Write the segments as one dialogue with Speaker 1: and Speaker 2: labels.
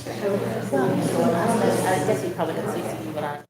Speaker 1: I guess you probably didn't see what I.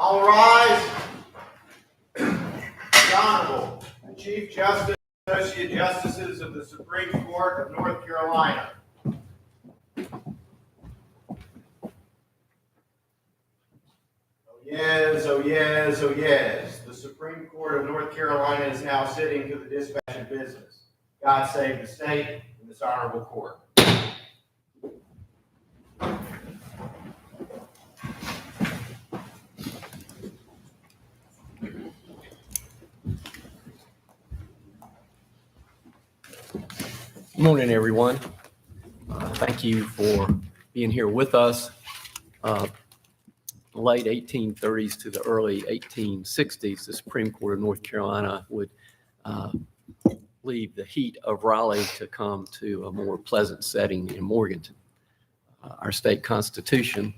Speaker 2: All rise. The Honorable Chief Justice, Associate Justices of the Supreme Court of North Carolina. Oh yes, oh yes, oh yes. The Supreme Court of North Carolina is now sitting to the dispatch of business. God save the state and this honorable court.
Speaker 3: Good morning, everyone. Thank you for being here with us. Late 1830s to the early 1860s, the Supreme Court of North Carolina would leave the heat of Raleigh to come to a more pleasant setting in Morganton. Our state constitution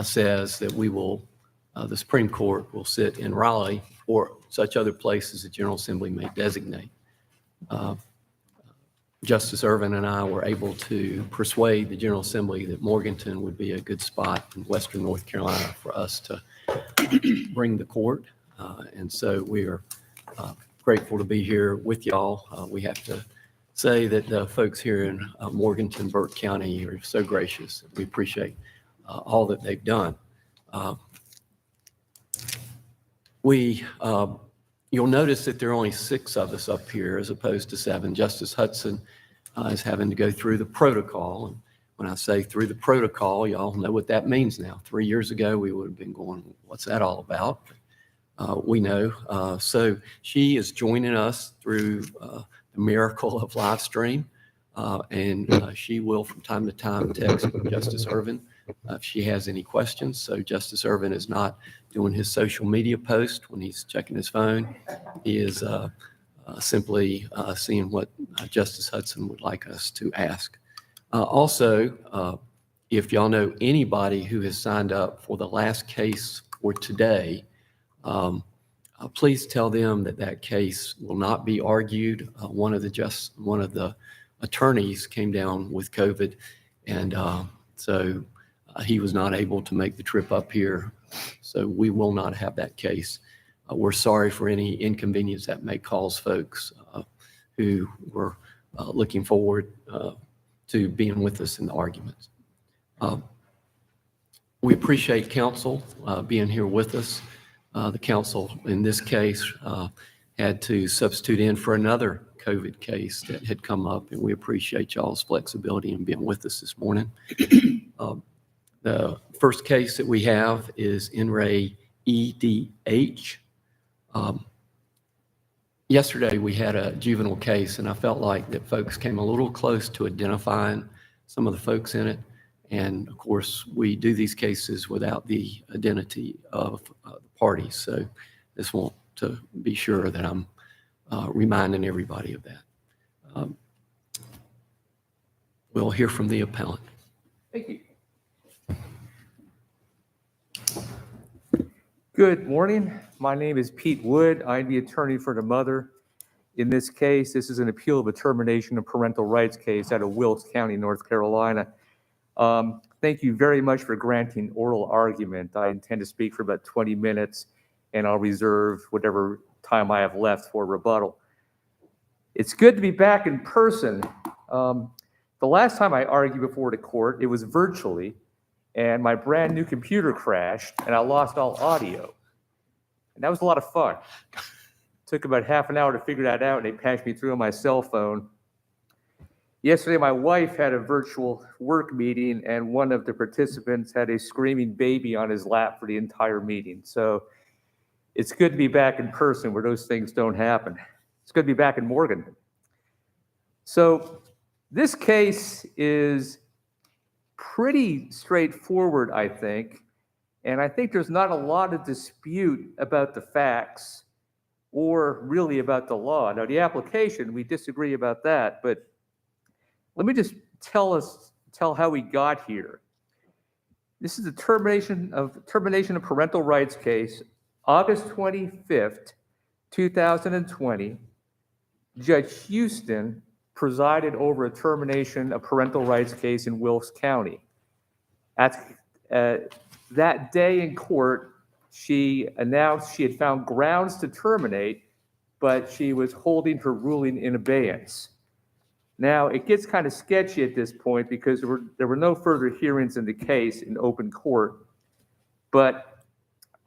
Speaker 3: says that the Supreme Court will sit in Raleigh or such other places the General Assembly may designate. Justice Irvin and I were able to persuade the General Assembly that Morganton would be a good spot in Western North Carolina for us to bring the court. And so we are grateful to be here with y'all. We have to say that the folks here in Morganton, Burke County are so gracious. We appreciate all that they've done. You'll notice that there are only 6 of us up here as opposed to 7. Justice Hudson is having to go through the protocol. And when I say through the protocol, y'all know what that means now. 3 years ago, we would have been going, what's that all about? We know. So she is joining us through the miracle of live stream. And she will from time to time text Justice Irvin if she has any questions. So Justice Irvin is not doing his social media post when he's checking his phone. He is simply seeing what Justice Hudson would like us to ask. Also, if y'all know anybody who has signed up for the last case for today, please tell them that case will not be argued. One of the attorneys came down with COVID, and so he was not able to make the trip up here. So we will not have that case. We're sorry for any inconvenience that may cause folks who were looking forward to being with us in the arguments. We appreciate counsel being here with us. The counsel in this case had to substitute in for another COVID case that had come up, and we appreciate y'all's flexibility in being with us this morning. The first case that we have is In re EDH. Yesterday we had a juvenile case, and I felt like that folks came a little close to identifying some of the folks in it. And of course, we do these cases without the identity of the parties. So just want to be sure that I'm reminding everybody of that. We'll hear from the appellant.
Speaker 4: Thank you. Good morning. My name is Pete Wood. I'm the attorney for the mother. In this case, this is an appeal of a termination of parental rights case out of Wilkes County, North Carolina. Thank you very much for granting oral argument. I intend to speak for about 20 minutes, and I'll reserve whatever time I have left for rebuttal. It's good to be back in person. The last time I argued before the court, it was virtually, and my brand new computer crashed, and I lost all audio. And that was a lot of fun. Took about half an hour to figure that out, and they patched me through on my cell phone. Yesterday, my wife had a virtual work meeting, and one of the participants had a screaming baby on his lap for the entire meeting. So it's good to be back in person where those things don't happen. It's good to be back in Morganton. So this case is pretty straightforward, I think. And I think there's not a lot of dispute about the facts or really about the law. Now, the application, we disagree about that, but let me just tell how we got here. This is a termination of parental rights case, August 25th, 2020. Judge Houston presided over a termination of parental rights case in Wilkes County. That day in court, she announced she had found grounds to terminate, but she was holding her ruling in abeyance. Now, it gets kind of sketchy at this point because there were no further hearings in the case in open court. But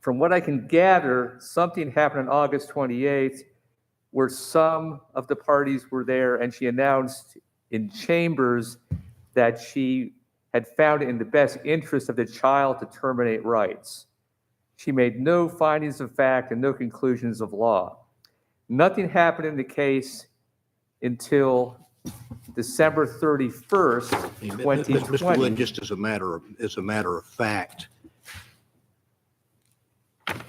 Speaker 4: from what I can gather, something happened on August 28th where some of the parties were there, and she announced in chambers that she had found it in the best interest of the child to terminate rights. She made no findings of fact and no conclusions of law. Nothing happened in the case until December 31st, 2020.
Speaker 5: Mr. Wood, just as a matter of fact,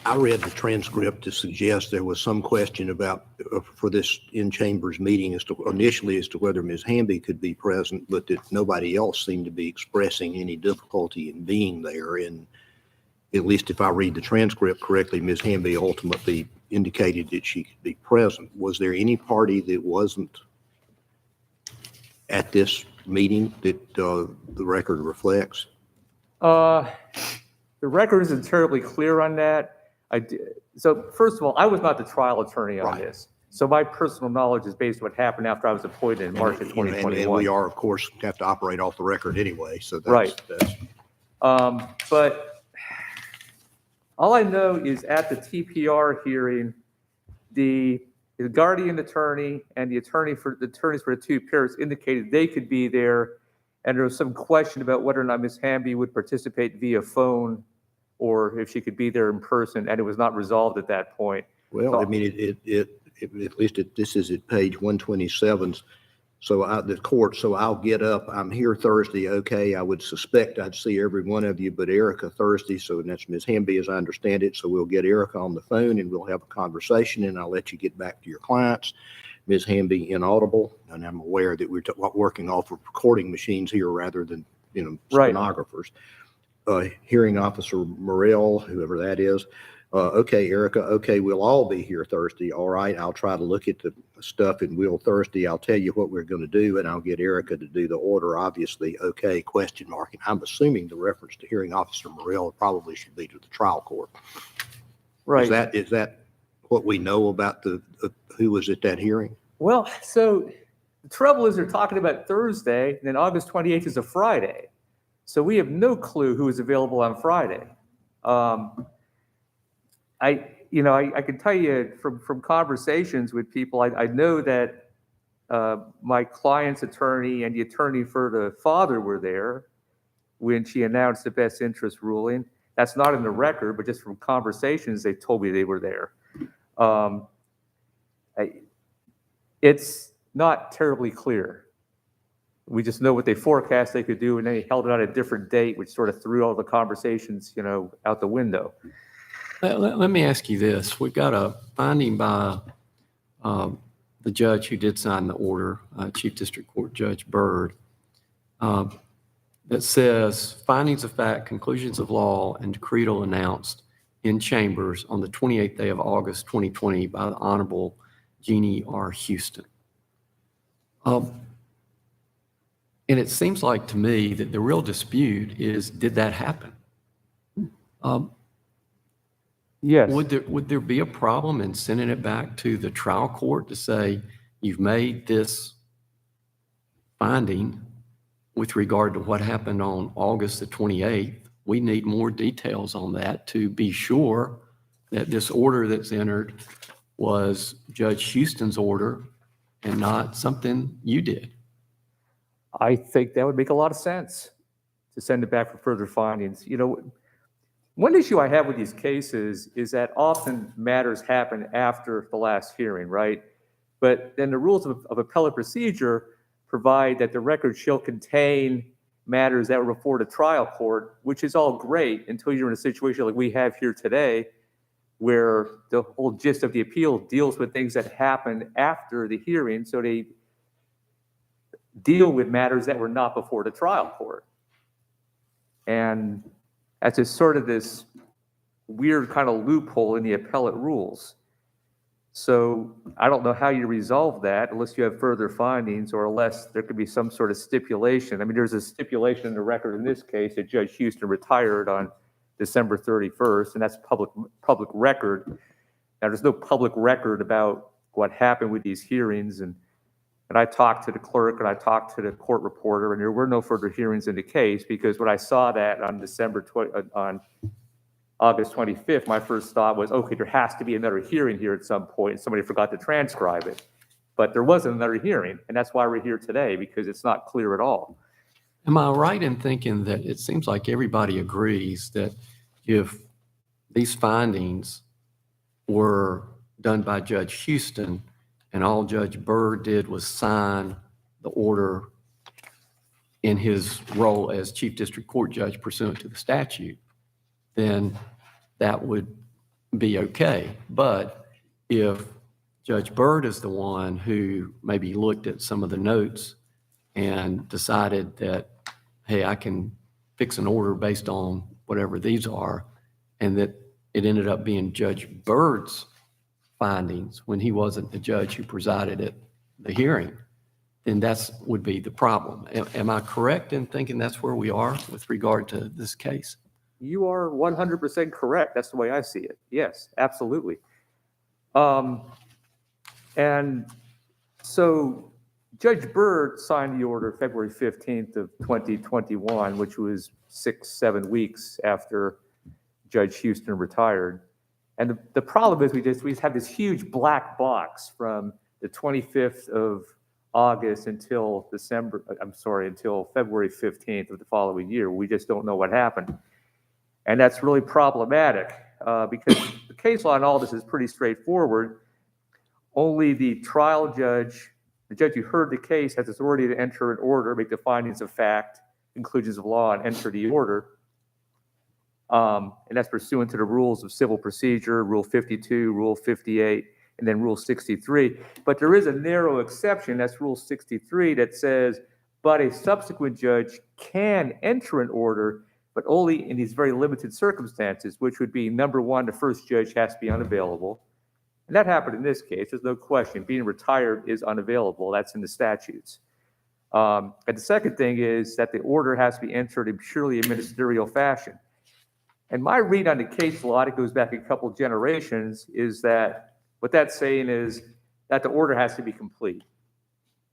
Speaker 5: I read the transcript to suggest there was some question about, for this in-chambers meeting initially as to whether Ms. Hamby could be present, but that nobody else seemed to be expressing any difficulty in being there. And at least if I read the transcript correctly, Ms. Hamby ultimately indicated that she could be present. Was there any party that wasn't at this meeting that the record reflects?
Speaker 4: The record isn't terribly clear on that. So first of all, I was not the trial attorney on this. So my personal knowledge is based on what happened after I was appointed in March of 2021.
Speaker 5: And we are, of course, have to operate off the record anyway. So that's,
Speaker 4: right.
Speaker 5: That's...
Speaker 4: But all I know is at the TPR hearing, the guardian attorney and the attorneys for the two parents indicated they could be there, and there was some question about whether or not Ms. Hamby would participate via phone or if she could be there in person, and it was not resolved at that point.
Speaker 5: Well, so, I mean, at least this is at page 127. So the court, so I'll get up. I'm here Thursday. Okay, I would suspect I'd see every one of you, but Erica Thursday. So that's Ms. Hamby, as I understand it. So we'll get Erica on the phone and we'll have a conversation, and I'll let you get back to your clients. Ms. Hamby inaudible, and I'm aware that we're working off of recording machines here rather than stenographers. Hearing officer Morrell, whoever that is. Okay, Erica, okay, we'll all be here Thursday. All right, I'll try to look at the stuff and we'll Thursday. I'll tell you what we're going to do, and I'll get Erica to do the order, obviously. Okay, question mark. And I'm assuming the reference to hearing officer Morrell probably should be to the trial court.
Speaker 4: Right.
Speaker 5: Is that what we know about who was at that hearing?
Speaker 4: Well, so the trouble is they're talking about Thursday, and then August 28th is a Friday. So we have no clue who is available on Friday. I can tell you from conversations with people, I know that my client's attorney and the attorney for the father were there when she announced the best interest ruling. That's not in the record, but just from conversations, they told me they were there. It's not terribly clear. We just know what they forecast they could do, and they held it on a different date, which sort of threw all the conversations, out the window.
Speaker 3: Let me ask you this. We've got a finding by the judge who did sign the order, Chief District Court Judge Burke, that says findings of fact, conclusions of law, and decretal announced in chambers on the 28th day of August 2020 by the Honorable Jeannie R. Houston. And it seems like to me that the real dispute is, did that happen?
Speaker 4: Yes.
Speaker 3: Would there be a problem in sending it back to the trial court to say, you've made this finding with regard to what happened on August the 28th? We need more details on that to be sure that this order that's entered was Judge Houston's order and not something you did.
Speaker 4: I think that would make a lot of sense to send it back for further findings. One issue I have with these cases is that often matters happen after the last hearing, right? But then the rules of appellate procedure provide that the record shall contain matters that were before the trial court, which is all great until you're in a situation like we have here today, where the whole gist of the appeal deals with things that happened after the hearing. So they deal with matters that were not before the trial court. And that's just sort of this weird kind of loophole in the appellate rules. So I don't know how you resolve that unless you have further findings, or unless there could be some sort of stipulation. I mean, there's a stipulation in the record in this case that Judge Houston retired on December 31st, and that's public record. Now, there's no public record about what happened with these hearings, and I talked to the clerk and I talked to the court reporter, and there were no further hearings in the case, because when I saw that on August 25th, my first thought was, okay, there has to be another hearing here at some point, and somebody forgot to transcribe it. But there wasn't another hearing, and that's why we're here today, because it's not clear at all.
Speaker 3: Am I right in thinking that it seems like everybody agrees that if these findings were done by Judge Houston and all Judge Burke did was sign the order in his role as Chief District Court Judge pursuant to the statute, then that would be okay. But if Judge Burke is the one who maybe looked at some of the notes and decided that, hey, I can fix an order based on whatever these are, and that it ended up being Judge Burke's findings when he wasn't the judge who presided at the hearing, then that would be the problem. Am I correct in thinking that's where we are with regard to this case?
Speaker 4: You are 100% correct. That's the way I see it. Yes, absolutely. And so Judge Burke signed the order February 15th of 2021, which was 6-7 weeks after Judge Houston retired. And the problem is we just have this huge black box from the 25th of August until until February 15th of the following year. We just don't know what happened. And that's really problematic because the case law on all this is pretty straightforward. Only the trial judge, the judge who heard the case, has authority to enter an order, make the findings of fact, conclusions of law, and enter the order. And that's pursuant to the rules of civil procedure, Rule 52, Rule 58, and then Rule 63. But there is a narrow exception, that's Rule 63, that says, but a subsequent judge can enter an order, but only in these very limited circumstances, which would be, number one, the first judge has to be unavailable. And that happened in this case, there's no question. Being retired is unavailable, that's in the statutes. And the second thing is that the order has to be entered in purely a ministerial fashion. And my read on the case law, it goes back a couple generations, is that what that's saying is that the order has to be complete.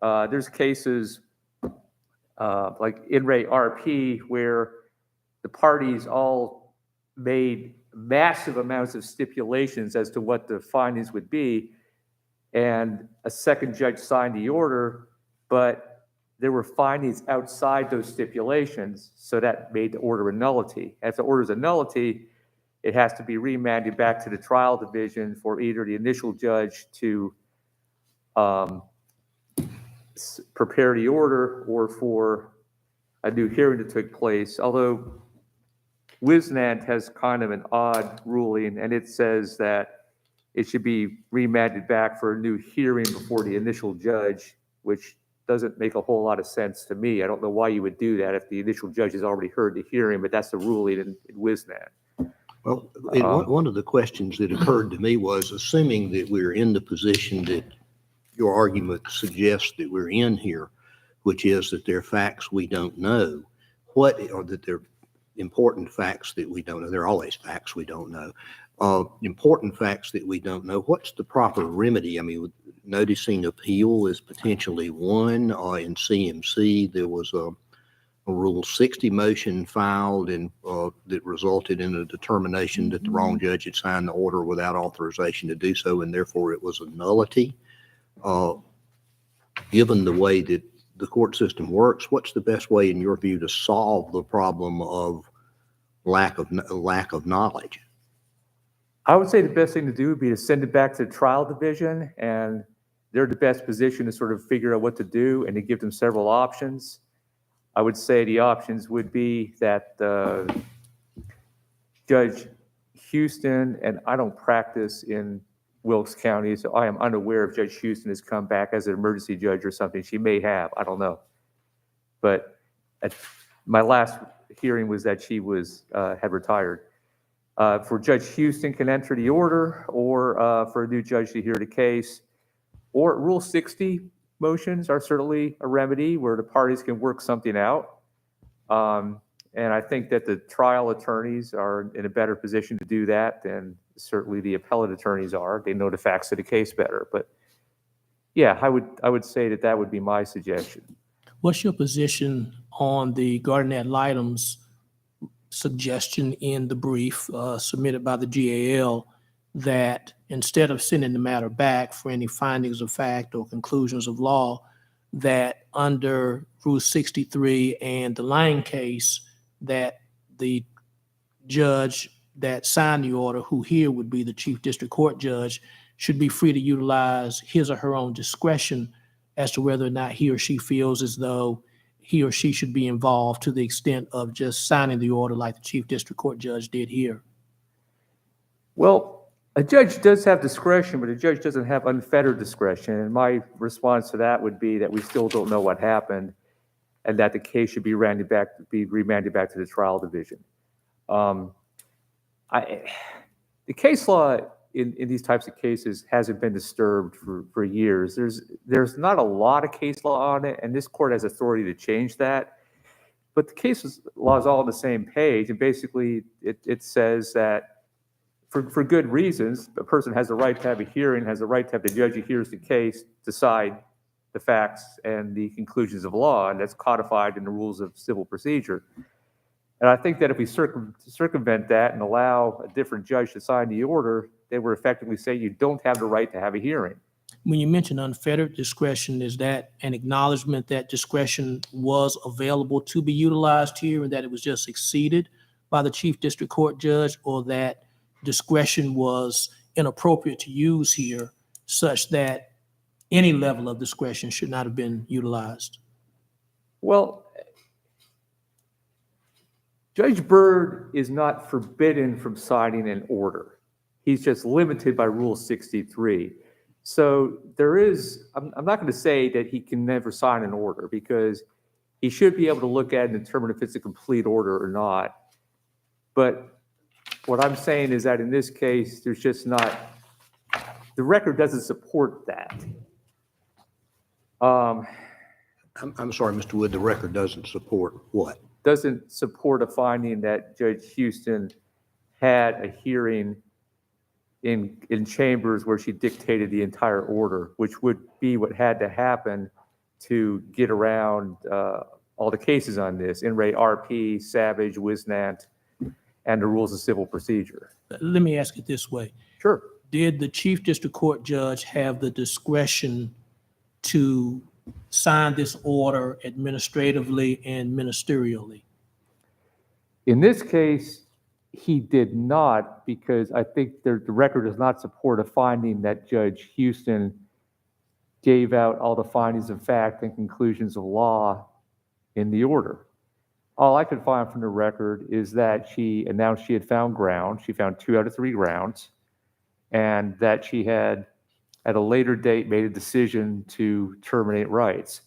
Speaker 4: There's cases like in Re RP where the parties all made massive amounts of stipulations as to what the findings would be, and a second judge signed the order, but there were findings outside those stipulations, so that made the order a nullity. If the order is a nullity, it has to be remanded back to the trial division for either the initial judge to prepare the order or for a new hearing that took place. Although Wisnant has kind of an odd ruling, and it says that it should be remanded back for a new hearing before the initial judge, which doesn't make a whole lot of sense to me. I don't know why you would do that if the initial judge has already heard the hearing, but that's the ruling in Wisnant.
Speaker 5: Well, one of the questions that occurred to me was, assuming that we're in the position that your argument suggests that we're in here, which is that there are facts we don't know, or that there are important facts that we don't know. There are always facts we don't know. Important facts that we don't know. What's the proper remedy? I mean, noticing appeal is potentially one. In CMC, there was a Rule 60 motion filed and that resulted in a determination that the wrong judge had signed the order without authorization to do so, and therefore it was a nullity. Given the way that the court system works, what's the best way, in your view, to solve the problem of lack of knowledge?
Speaker 4: I would say the best thing to do would be to send it back to the trial division, and they're the best position to sort of figure out what to do and to give them several options. I would say the options would be that Judge Houston, and I don't practice in Wilkes County, so I am unaware if Judge Houston has come back as an emergency judge or something. She may have, I don't know. But my last hearing was that she had retired. For Judge Houston can enter the order, or for a new judge to hear the case, or Rule 60 motions are certainly a remedy where the parties can work something out. And I think that the trial attorneys are in a better position to do that than certainly the appellate attorneys are. They know the facts of the case better. But yeah, I would say that that would be my suggestion.
Speaker 6: What's your position on the garden ad litem's suggestion in the brief submitted by the GAL that instead of sending the matter back for any findings of fact or conclusions of law, that under Rule 63 and the Lang case, that the judge that signed the order, who here would be the Chief District Court judge, should be free to utilize his or her own discretion as to whether or not he or she feels as though he or she should be involved to the extent of just signing the order like the Chief District Court judge did here?
Speaker 4: Well, a judge does have discretion, but a judge doesn't have unfettered discretion. And my response to that would be that we still don't know what happened and that the case should be remanded back to the trial division. The case law in these types of cases hasn't been disturbed for years. There's not a lot of case law on it, and this court has authority to change that. But the case law is all on the same page, and basically it says that for good reasons, a person has the right to have a hearing, has the right to have the judge who hears the case decide the facts and the conclusions of law, and that's codified in the rules of civil procedure. And I think that if we circumvent that and allow a different judge to sign the order, they would effectively say you don't have the right to have a hearing.
Speaker 6: When you mention unfettered discretion, is that an acknowledgement that discretion was available to be utilized here and that it was just exceeded by the Chief District Court judge, or that discretion was inappropriate to use here such that any level of discretion should not have been utilized?
Speaker 4: Well, Judge Byrd is not forbidden from signing an order. He's just limited by Rule 63. So there is, I'm not going to say that he can never sign an order, because he should be able to look at it and determine if it's a complete order or not. But what I'm saying is that in this case, there's just not, the record doesn't support that.
Speaker 5: I'm sorry, Mr. Wood, the record doesn't support what?
Speaker 4: Doesn't support a finding that Judge Houston had a hearing in chambers where she dictated the entire order, which would be what had to happen to get around all the cases on this, In re RP, Savage, Wisnant, and the rules of civil procedure.
Speaker 6: Let me ask it this way.
Speaker 4: Sure.
Speaker 6: Did the Chief District Court judge have the discretion to sign this order administratively and ministerially?
Speaker 4: In this case, he did not, because I think the record does not support a finding that Judge Houston gave out all the findings of fact and conclusions of law in the order. All I could find from the record is that she announced she had found ground. She found 2 out of 3 grounds, and that she had, at a later date, made a decision to terminate rights.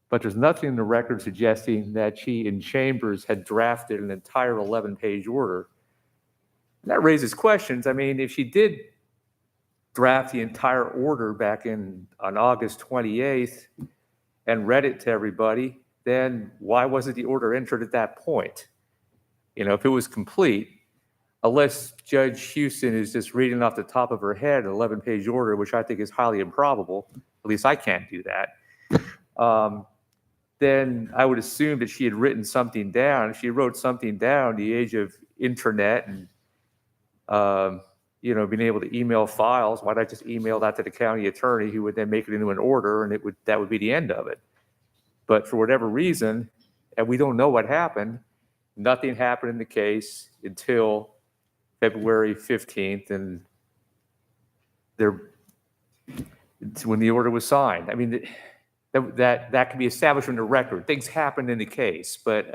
Speaker 4: But there's nothing in the record suggesting that she, in chambers, had drafted an entire 11-page order. And that raises questions. I mean, if she did draft the entire order back on August 28th and read it to everybody, then why wasn't the order entered at that point? You know, if it was complete, unless Judge Houston is just reading off the top of her head an 11-page order, which I think is highly improbable, at least I can't do that, then I would assume that she had written something down. If she wrote something down, the age of internet and, being able to email files, why not just email that to the county attorney, who would then make it into an order, and that would be the end of it. But for whatever reason, and we don't know what happened, nothing happened in the case until February 15th, and when the order was signed. I mean, that can be established from the record. Things happened in the case, but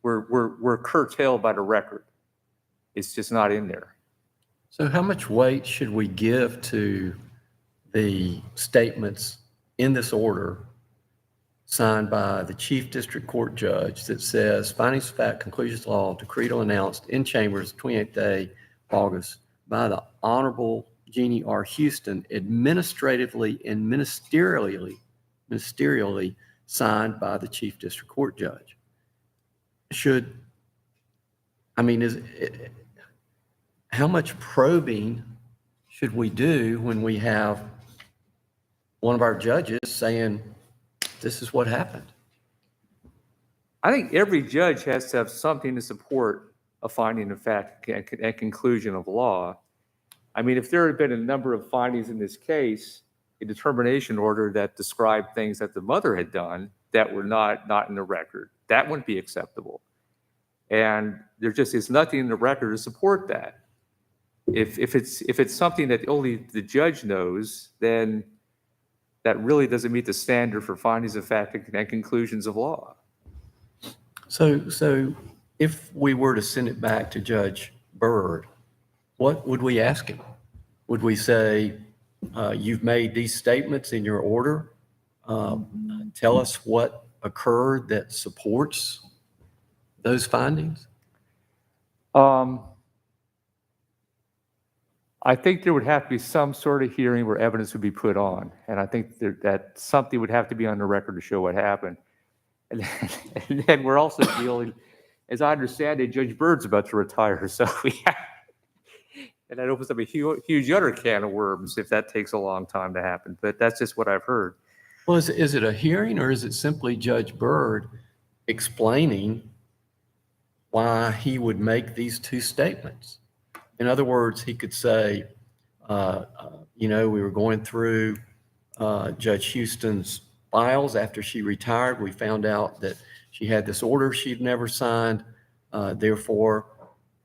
Speaker 4: we're curtailed by the record. It's just not in there.
Speaker 3: So how much weight should we give to the statements in this order signed by the Chief District Court judge that says, findings of fact, conclusions of law, decreed or announced in chambers 28th day, August, by the Honorable Jeannie R. Houston, administratively and ministerially signed by the Chief District Court judge? should, I mean, how much probing should we do when we have one of our judges saying, this is what happened?
Speaker 4: I think every judge has to have something to support a finding of fact and conclusion of law. I mean, if there had been a number of findings in this case, a determination order that described things that the mother had done that were not in the record, that wouldn't be acceptable. And there just is nothing in the record to support that. If it's something that only the judge knows, then that really doesn't meet the standard for findings of fact and conclusions of law.
Speaker 3: So if we were to send it back to Judge Byrd, what would we ask him? Would we say, you've made these statements in your order? Tell us what occurred that supports those findings?
Speaker 4: I think there would have to be some sort of hearing where evidence would be put on. And I think that something would have to be on the record to show what happened. And then we're also dealing, as I understand it, Judge Byrd's about to retire. So and that opens up a huge other can of worms if that takes a long time to happen. But that's just what I've heard.
Speaker 3: Well, is it a hearing, or is it simply Judge Byrd explaining why he would make these two statements? In other words, he could say, we were going through Judge Houston's files after she retired. We found out that she had this order she'd never signed. Therefore,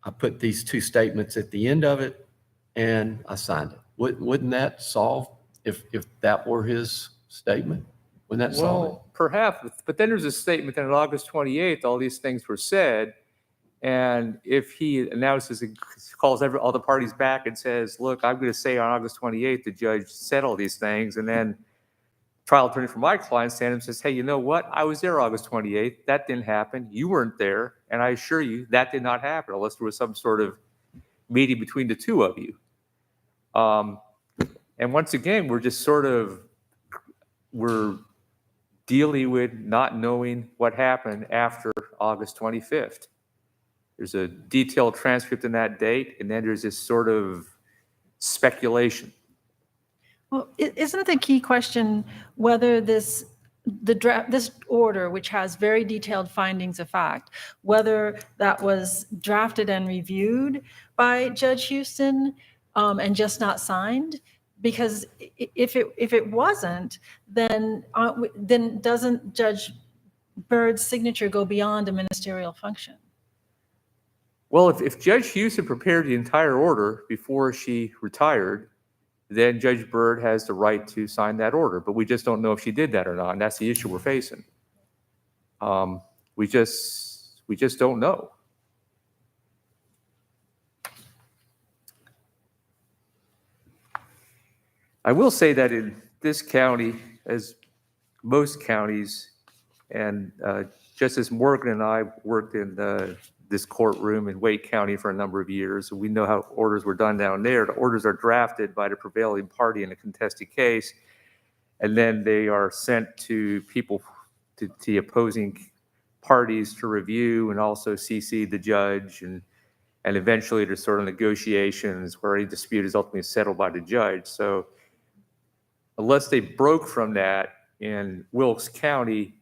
Speaker 3: I put these two statements at the end of it, and I signed it. Wouldn't that solve, if that were his statement? Wouldn't that solve it?
Speaker 4: Well, perhaps, but then there's a statement that on August 28th, all these things were said. And if he announces, calls all the parties back and says, look, I'm going to say on August 28th, the judge said all these things. And then trial attorney for my client stands and says, hey, you know what? I was there August 28th. That didn't happen. You weren't there. And I assure you that did not happen unless there was some sort of meeting between the two of you. And once again, we're dealing with not knowing what happened after August 25th. There's a detailed transcript in that date, and then there's this sort of speculation.
Speaker 7: Well, isn't the key question whether this order, which has very detailed findings of fact, whether that was drafted and reviewed by Judge Houston and just not signed? Because if it wasn't, then doesn't Judge Byrd's signature go beyond a ministerial function?
Speaker 4: Well, if Judge Houston prepared the entire order before she retired, then Judge Byrd has the right to sign that order. But we just don't know if she did that or not, and that's the issue we're facing. We just don't know. I will say that in this county, as most counties, and Justice Morgan and I worked in this courtroom in Wake County for a number of years. We know how orders were done down there. The orders are drafted by the prevailing party in a contested case, and then they are sent to people, to the opposing parties to review, and also CC the judge, and eventually there's sort of negotiations where any dispute is ultimately settled by the judge. So unless they broke from that in Wilkes County,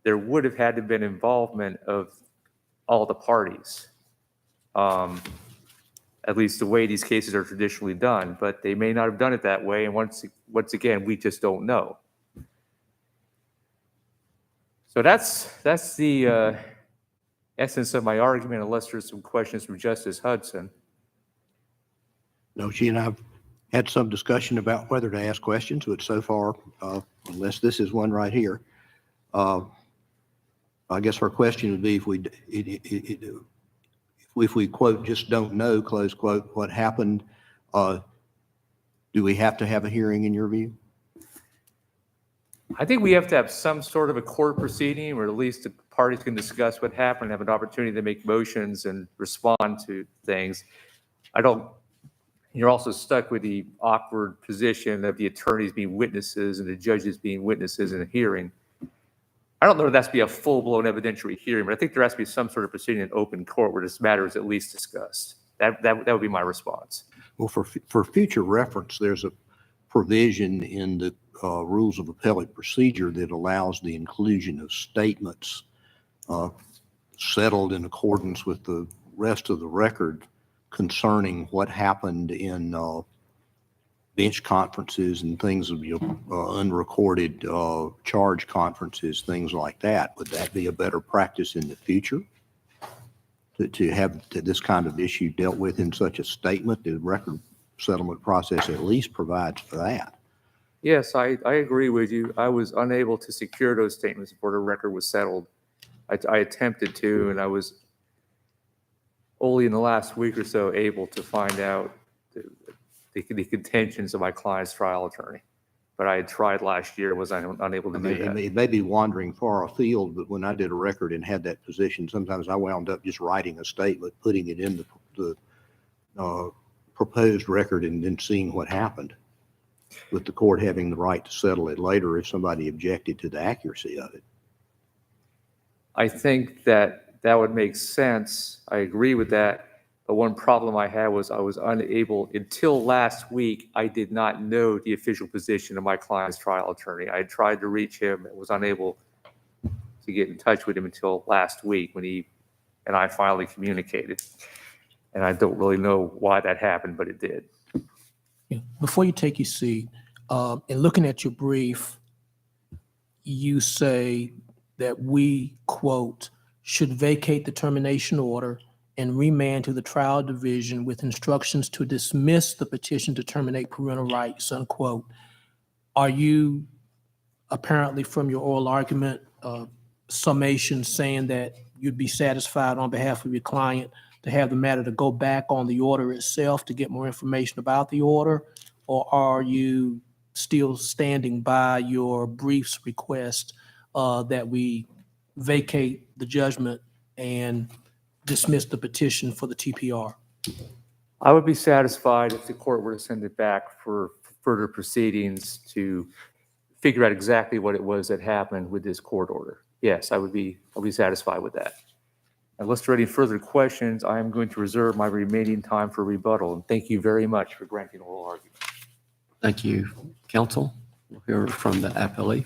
Speaker 4: there would have had to have been involvement of all the parties, at least the way these cases are traditionally done, but they may not have done it that way. And once again, we just don't know. So that's the essence of my argument, unless there's some questions from Justice Hudson.
Speaker 5: No, she and I've had some discussion about whether to ask questions, but so far, unless this is one right here, I guess our question would be if we quote, just don't know, close quote, what happened, do we have to have a hearing in your view?
Speaker 4: I think we have to have some sort of a court proceeding, or at least the parties can discuss what happened, have an opportunity to make motions and respond to things. You're also stuck with the awkward position of the attorneys being witnesses and the judges being witnesses in a hearing. I don't know if that's be a full-blown evidentiary hearing, but I think there has to be some sort of proceeding in open court where this matter is at least discussed. That would be my response.
Speaker 5: Well, for future reference, there's a provision in the Rules of Appellate Procedure that allows the inclusion of statements settled in accordance with the rest of the record concerning what happened in bench conferences and things of unrecorded charge conferences, things like that. Would that be a better practice in the future? To have this kind of issue dealt with in such a statement? The record settlement process at least provides for that.
Speaker 4: Yes, I agree with you. I was unable to secure those statements before the record was settled. I attempted to, and I was only in the last week or so able to find out the contentions of my client's trial attorney. But I had tried last year, was unable to do that.
Speaker 5: It may be wandering far afield, but when I did a record and had that position, sometimes I wound up just writing a statement, putting it in the proposed record, and then seeing what happened, with the court having the right to settle it later if somebody objected to the accuracy of it.
Speaker 4: I think that would make sense. I agree with that. But one problem I had was I was unable, until last week, I did not know the official position of my client's trial attorney. I tried to reach him and was unable to get in touch with him until last week when he and I finally communicated. And I don't really know why that happened, but it did.
Speaker 6: Yeah. Before you take your seat, in looking at your brief, you say that we, quote, should vacate the termination order and remand to the trial division with instructions to dismiss the petition to terminate parental rights, unquote. Are you, apparently from your oral argument summation, saying that you'd be satisfied on behalf of your client to have the matter to go back on the order itself to get more information about the order? Or are you still standing by your brief's request that we vacate the judgment and dismiss the petition for the TPR?
Speaker 4: I would be satisfied if the court were to send it back for further proceedings to figure out exactly what it was that happened with this court order. Yes, I'll be satisfied with that. Unless there are any further questions, I am going to reserve my remaining time for rebuttal. And thank you very much for granting oral argument.
Speaker 3: Thank you, counsel. We'll hear from the appellee.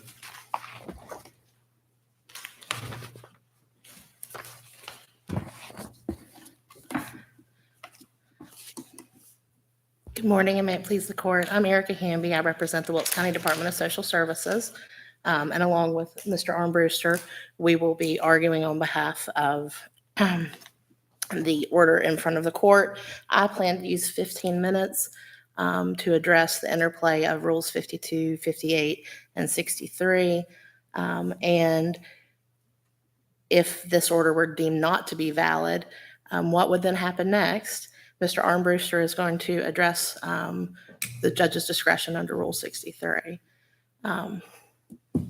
Speaker 1: Good morning, and may it please the court. I'm Erica Hamby. I represent the Wilkes County Department of Social Services. And along with Mr. Armbruster, we will be arguing on behalf of the order in front of the court. I plan to use 15 minutes to address the interplay of Rules 52, 58, and 63. And if this order were deemed not to be valid, what would then happen next? Mr. Armbruster is going to address the judge's discretion under Rule 63.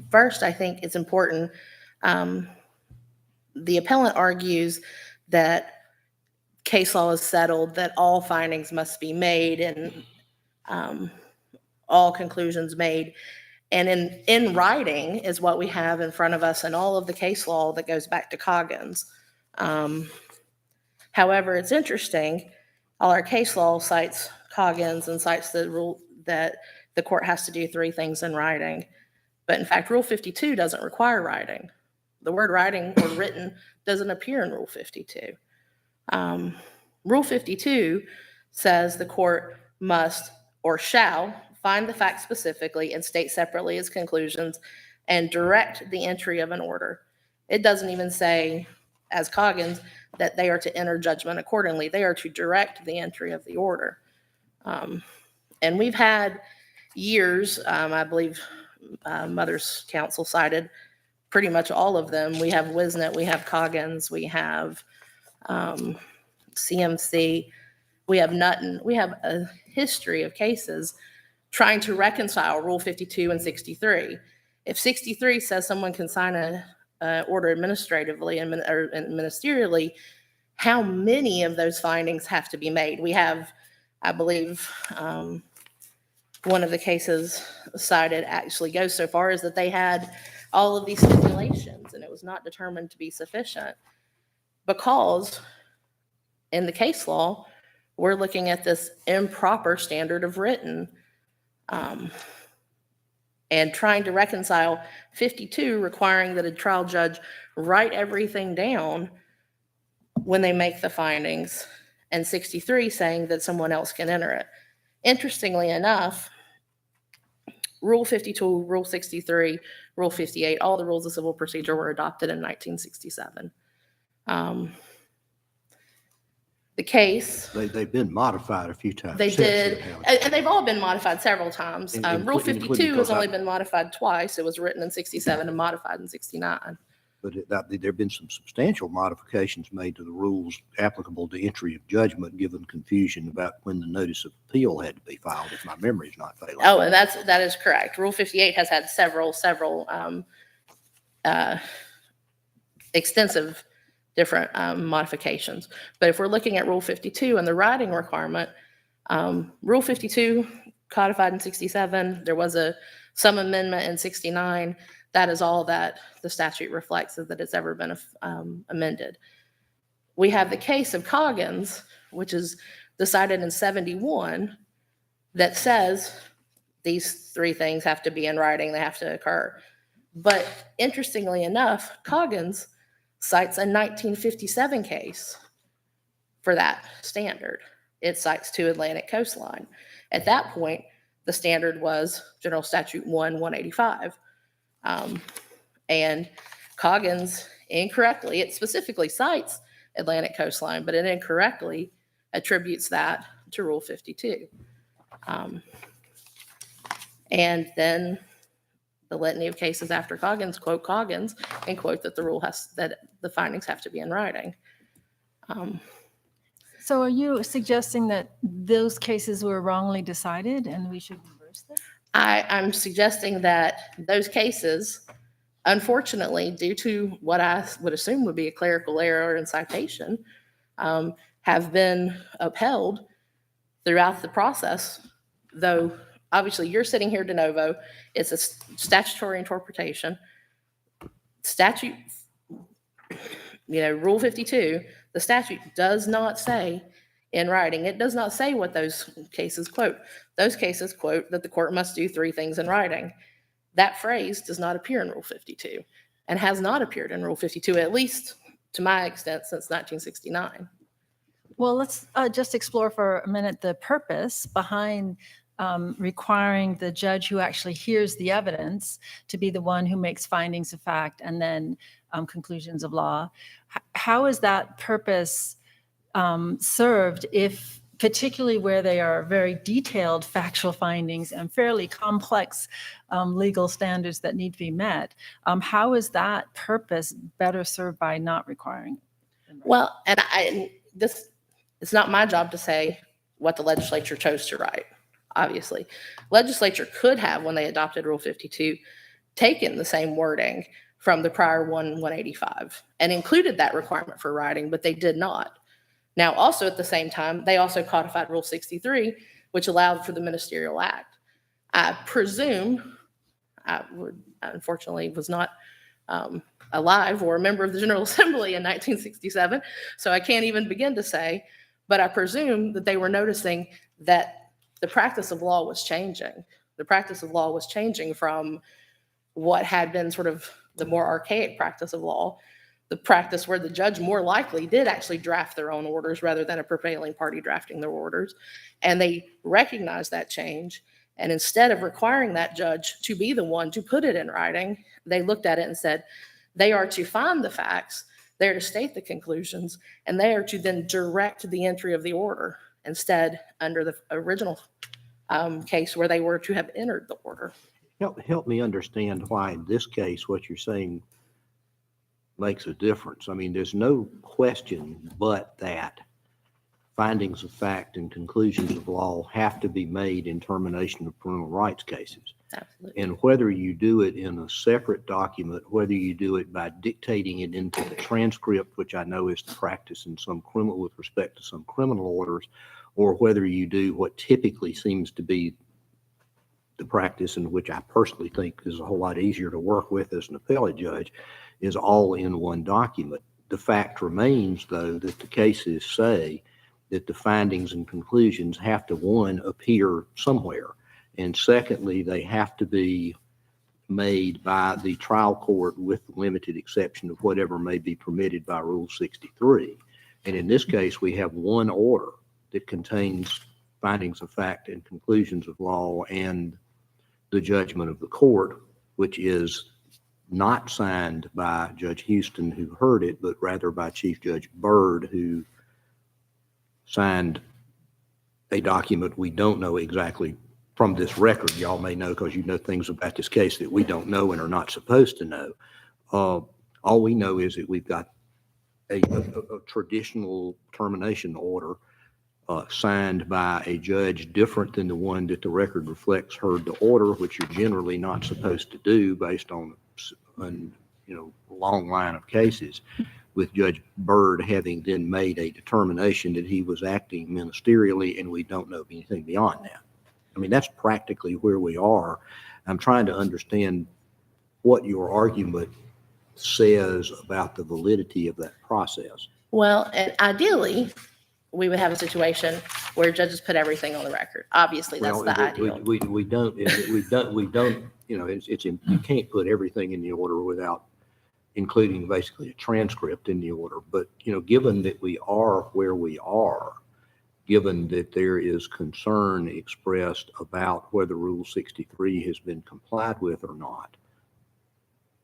Speaker 1: First, I think it's important, the appellant argues that case law is settled, that all findings must be made and all conclusions made. And in writing is what we have in front of us and all of the case law that goes back to Coggins. However, it's interesting, all our case law cites Coggins and cites the rule that the court has to do 3 things in writing. But in fact, Rule 52 doesn't require writing. The word writing or written doesn't appear in Rule 52. Rule 52 says the court must or shall find the facts specifically and state separately its conclusions and direct the entry of an order. It doesn't even say, as Coggins, that they are to enter judgment accordingly. They are to direct the entry of the order. And we've had years, I believe Mother's Counsel cited pretty much all of them. We have Wisnet, we have Coggins, we have CMC, we have Nutton. We have a history of cases trying to reconcile Rule 52 and 63. If 63 says someone can sign an order administratively and ministerially, how many of those findings have to be made? We have, I believe, one of the cases cited actually goes so far as that they had all of these stipulations, and it was not determined to be sufficient because in the case law, we're looking at this improper standard of written and trying to reconcile 52 requiring that a trial judge write everything down when they make the findings, and 63 saying that someone else can enter it. Interestingly enough, Rule 52, Rule 63, Rule 58, all the rules of civil procedure were adopted in 1967. The case,
Speaker 5: They've been modified a few times.
Speaker 1: they
Speaker 5: since
Speaker 1: did,
Speaker 5: then, haven't
Speaker 1: and they've all been modified several times. Rule
Speaker 5: Including
Speaker 1: 52 has
Speaker 5: because
Speaker 1: only
Speaker 5: I-
Speaker 1: been modified twice. It was written in 67 and modified in 69.
Speaker 5: But there've been some substantial modifications made to the rules applicable to entry of judgment, given confusion about when the notice of appeal had to be filed, if my memory is not failing.
Speaker 1: Oh, and that is correct. Rule 58 has had several extensive different modifications. But if we're looking at Rule 52 and the writing requirement, Rule 52 codified in 67, there was some amendment in 69. That is all that the statute reflects, is that it's ever been amended. We have the case of Coggins, which is decided in 71, that says these three things have to be in writing, they have to occur. But interestingly enough, Coggins cites a 1957 case for that standard. It cites 2 Atlantic Coastline. At that point, the standard was General Statute 1-185. And Coggins incorrectly, it specifically cites Atlantic Coastline, but it incorrectly attributes that to Rule 52. And then the litany of cases after Coggins quote Coggins and quote that that the findings have to be in writing.
Speaker 7: So are you suggesting that those cases were wrongly decided and we should reverse them?
Speaker 1: I'm suggesting that those cases, unfortunately, due to what I would assume would be a clerical error in citation, have been upheld throughout the process, though obviously you're sitting here de novo. It's a statutory interpretation. Statute, Rule 52, the statute does not say in writing. It does not say what those cases quote. Those cases quote that the court must do 3 things in writing. That phrase does not appear in Rule 52 and has not appeared in Rule 52, at least to my extent, since 1969.
Speaker 7: Well, let's just explore for a minute the purpose behind requiring the judge who actually hears the evidence to be the one who makes findings of fact and then conclusions of law. How is that purpose served if, particularly where they are very detailed factual findings and fairly complex legal standards that need to be met, how is that purpose better served by not requiring it?
Speaker 1: Well, and it's not my job to say what the legislature chose to write, obviously. Legislature could have, when they adopted Rule 52, taken the same wording from the prior 1-185 and included that requirement for writing, but they did not. Now, also at the same time, they also codified Rule 63, which allowed for the ministerial act. I presume, unfortunately was not alive or a member of the General Assembly in 1967, so I can't even begin to say, but I presume that they were noticing that the practice of law was changing. The practice of law was changing from what had been sort of the more archaic practice of law, the practice where the judge more likely did actually draft their own orders rather than a prevailing party drafting their orders. And they recognized that change. And instead of requiring that judge to be the one to put it in writing, they looked at it and said, they are to find the facts, they are to state the conclusions, and they are to then direct the entry of the order. Instead, under the original case where they were to have entered the order.
Speaker 5: Help me understand why in this case, what you're saying makes a difference. I mean, there's no question but that findings of fact and conclusions of law have to be made in termination of parental rights cases.
Speaker 1: Absolutely.
Speaker 5: And whether you do it in a separate document, whether you do it by dictating it into the transcript, which I know is the practice in some criminal, with respect to some criminal orders, or whether you do what typically seems to be the practice, in which I personally think is a whole lot easier to work with as an appellate judge, is all in one document. The fact remains, though, that the cases say that the findings and conclusions have to, one, appear somewhere, and secondly, they have to be made by the trial court with the limited exception of whatever may be permitted by Rule 63. And in this case, we have one order that contains findings of fact and conclusions of law and the judgment of the court, which is not signed by Judge Houston, who heard it, but rather by Chief Judge Byrd, who signed a document we don't know exactly from this record. Y'all may know, because you know things about this case that we don't know and are not supposed to know. All we know is that we've got a traditional termination order signed by a judge different than the one that the record reflects heard the order, which you're generally not supposed to do based on a long line of cases, with Judge Byrd having then made a determination that he was acting ministerially, and we don't know anything beyond that. I mean, that's practically where we are. I'm trying to understand what your argument says about the validity of that process.
Speaker 1: Well, and ideally, we would have a situation where judges put everything on the record. Obviously, that's the ideal.
Speaker 5: We don't, you can't put everything in the order without including basically a transcript in the order. But, given that we are where we are, given that there is concern expressed about whether Rule 63 has been complied with or not,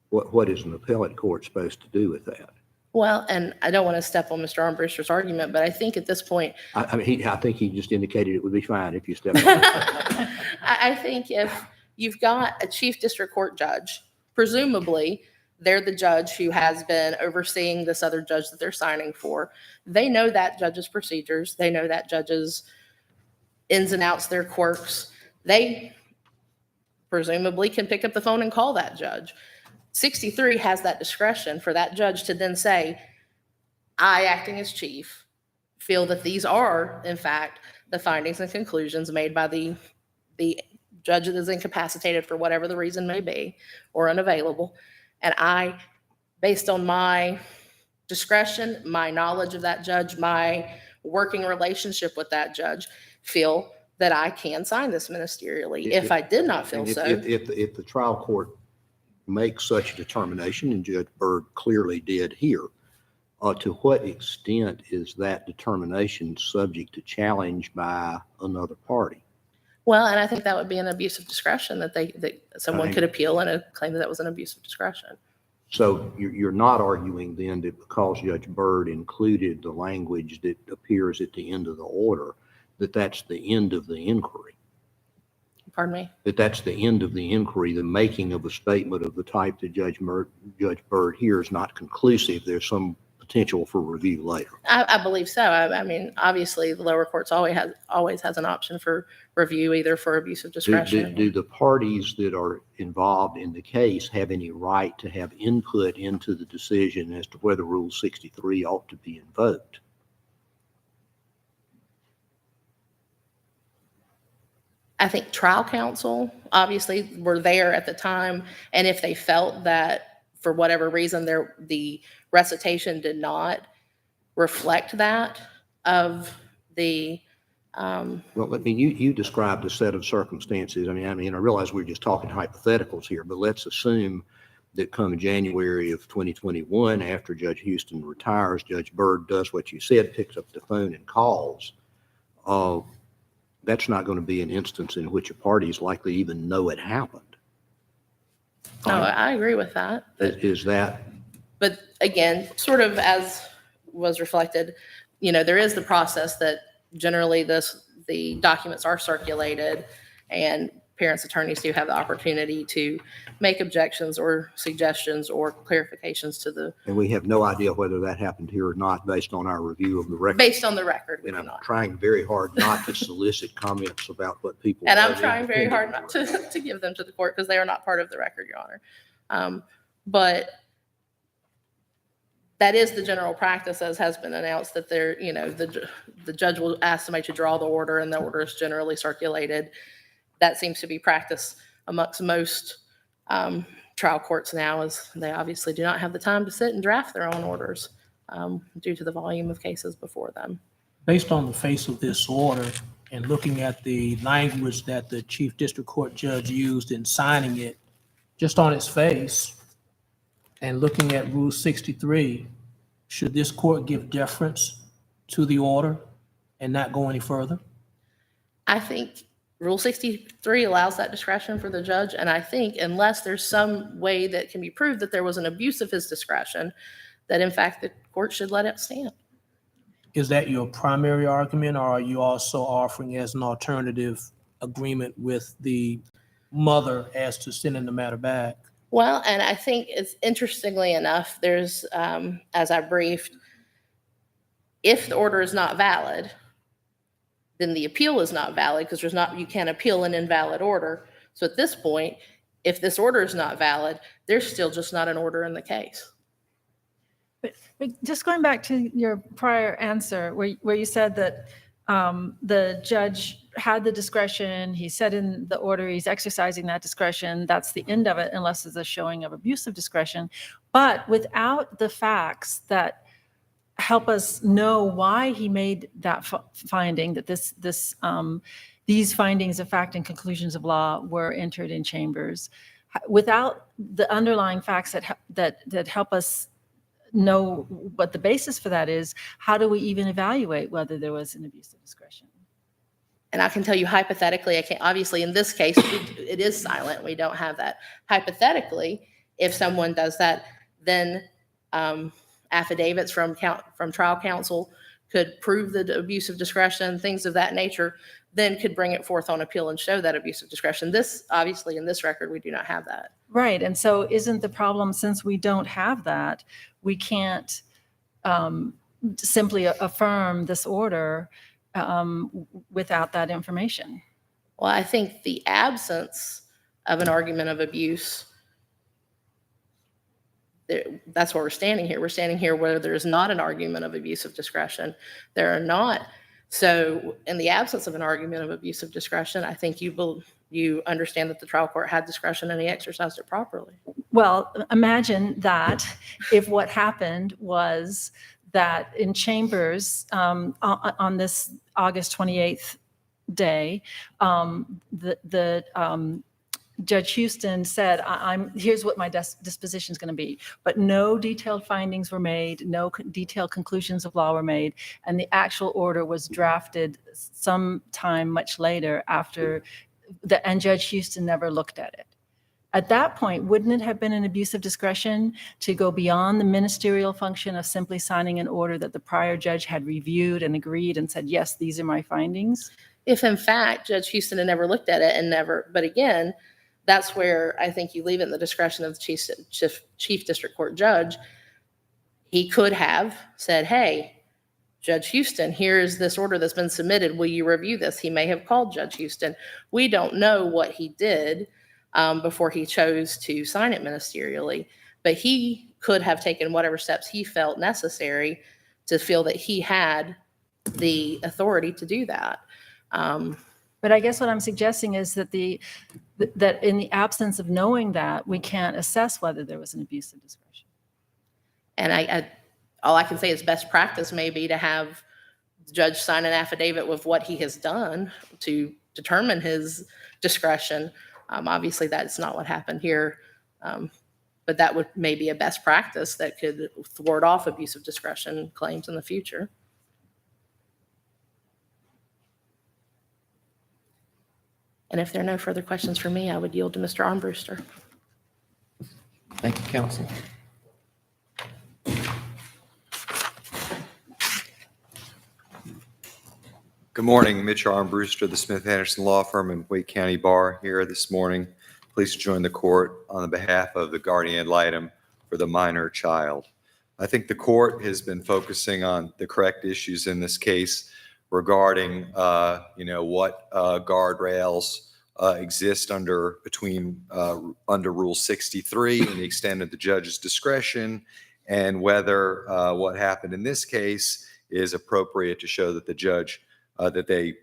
Speaker 5: what is an appellate court supposed to do with that?
Speaker 1: Well, and I don't want to step on Mr. Armbruster's argument, but I think at this point,
Speaker 5: I think he just indicated it would be fine if you stepped on it.
Speaker 1: I think if you've got a chief district court judge, presumably they're the judge who has been overseeing this other judge that they're signing for. They know that judge's procedures. They know that judge's ins and outs, their quirks. They presumably can pick up the phone and call that judge. 63 has that discretion for that judge to then say, I, acting as chief, feel that these are, in fact, the findings and conclusions made by the judge that is incapacitated for whatever the reason may be or unavailable. And I, based on my discretion, my knowledge of that judge, my working relationship with that judge, feel that I can sign this ministerially. If I did not feel so.
Speaker 5: If the trial court makes such a determination, and Judge Byrd clearly did here, to what extent is that determination subject to challenge by another party?
Speaker 1: Well, and I think that would be an abuse of discretion that someone could appeal and claim that was an abuse of discretion.
Speaker 5: So you're not arguing then that because Judge Byrd included the language that appears at the end of the order, that that's the end of the inquiry?
Speaker 1: Pardon me?
Speaker 5: That's the end of the inquiry. The making of a statement of the type that Judge Byrd here is not conclusive. There's some potential for review later.
Speaker 1: I believe so. I mean, obviously, the lower courts always has an option for review, either for abuse of discretion.
Speaker 5: Do the parties that are involved in the case have any right to have input into the decision as to whether Rule 63 ought to be invoked?
Speaker 1: I think trial counsel obviously were there at the time, and if they felt that for whatever reason the recitation did not reflect that of the
Speaker 5: Well, I mean, you described a set of circumstances. I mean, I realize we're just talking hypotheticals here, but let's assume that come January of 2021, after Judge Houston retires, Judge Byrd does what you said, picks up the phone and calls. That's not going to be an instance in which a party is likely to even know it happened.
Speaker 1: No, I agree with that.
Speaker 5: Is that?
Speaker 1: But again, sort of as was reflected, there is the process that generally the documents are circulated, and parents' attorneys do have the opportunity to make objections or suggestions or clarifications to the.
Speaker 5: And we have no idea whether that happened here or not based on our review of the record.
Speaker 1: Based on the record, we
Speaker 5: And
Speaker 1: do
Speaker 5: I'm
Speaker 1: not.
Speaker 5: trying very hard not to solicit comments about what people.
Speaker 1: And I'm
Speaker 5: wrote
Speaker 1: trying very hard
Speaker 5: independently.
Speaker 1: not to give them to the court because they are not part of the record, Your Honor. But that is the general practice, as has been announced, that the judge will ask somebody to draw the order, and the order is generally circulated. that seems to be practice amongst most trial courts now, is they obviously do not have the time to sit and draft their own orders due to the volume of cases before them.
Speaker 6: Based on the face of this order and looking at the language that the Chief District Court judge used in signing it, just on its face, and looking at Rule 63, should this court give deference to the order and not go any further?
Speaker 1: I think Rule 63 allows that discretion for the judge, and I think unless there's some way that can be proved that there was an abuse of his discretion, that in fact the court should let it stand.
Speaker 6: Is that your primary argument, or are you also offering as an alternative agreement with the mother as to sending the matter back?
Speaker 1: Well, and I think it's interestingly enough, there's, as I briefed, if the order is not valid, then the appeal is not valid because you can't appeal an invalid order. So at this point, if this order is not valid, there's still just not an order in the case.
Speaker 7: But just going back to your prior answer, where you said that the judge had the discretion, he said in the order he's exercising that discretion, that's the end of it unless there's a showing of abuse of discretion. But without the facts that help us know why he made that finding, that these findings of fact and conclusions of law were entered in chambers, without the underlying facts that help us know what the basis for that is, how do we even evaluate whether there was an abuse of discretion?
Speaker 1: And I can tell you hypothetically, I can't, obviously in this case, it is silent. We don't have that. Hypothetically, if someone does that, then affidavits from trial counsel could prove the abuse of discretion, things of that nature, then could bring it forth on appeal and show that abuse of discretion. This, obviously, in this record, we do not have that.
Speaker 7: Right. And so isn't the problem, since we don't have that, we can't simply affirm this order without that information?
Speaker 1: Well, I think the absence of an argument of abuse, that's where we're standing here. We're standing here where there's not an argument of abuse of discretion. There are not. So in the absence of an argument of abuse of discretion, I think you understand that the trial court had discretion and he exercised it properly.
Speaker 7: Well, imagine that if what happened was that in chambers on this August 28th day, Judge Houston said, here's what my disposition is going to be. But no detailed findings were made, no detailed conclusions of law were made, and the actual order was drafted sometime much later after, and Judge Houston never looked at it. At that point, wouldn't it have been an abuse of discretion to go beyond the ministerial function of simply signing an order that the prior judge had reviewed and agreed and said, yes, these are my findings?
Speaker 1: If in fact Judge Houston had never looked at it and never, but again, that's where I think you leave it in the discretion of the Chief District Court judge. He could have said, hey, Judge Houston, here's this order that's been submitted. Will you review this? He may have called Judge Houston. We don't know what he did before he chose to sign it ministerially, but he could have taken whatever steps he felt necessary to feel that he had the authority to do that.
Speaker 7: But I guess what I'm suggesting is that that in the absence of knowing that, we can't assess whether there was an abuse of discretion.
Speaker 1: And all I can say is best practice may be to have the judge sign an affidavit with what he has done to determine his discretion. Obviously, that's not what happened here, but that would maybe a best practice that could thwart off abuse of discretion claims in the future. And if there are no further questions for me, I would yield to Mr. Armbruster.
Speaker 3: Thank you, counsel.
Speaker 8: Good morning, Mitch Armbruster, the Smith Anderson Law Firm in Wake County Bar here this morning. Please join the court on behalf of the guardian ad litem for the minor child. I think the court has been focusing on the correct issues in this case regarding, what guardrails exist under Rule 63 and the extent of the judge's discretion, and whether what happened in this case is appropriate to show that the judge that they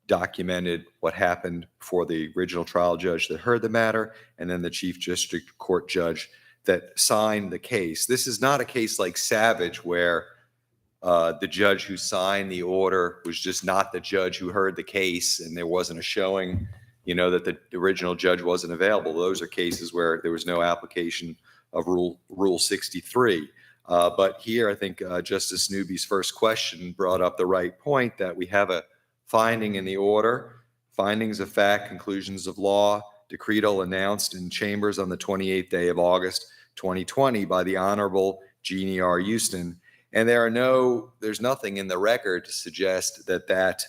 Speaker 8: documented what happened for the original trial judge that heard the matter, and then the chief district court judge that signed the case. This is not a case like Savage where the judge who signed the order was just not the judge who heard the case, and there wasn't a showing, that the original judge wasn't available. Those are cases where there was no application of Rule 63. But here, I think Justice Newby's first question brought up the right point, that we have a finding in the order, findings of fact, conclusions of law, decretal announced in chambers on the 28th day of August, 2020 by the Honorable Jeannie R. Houston. And there's nothing in the record to suggest that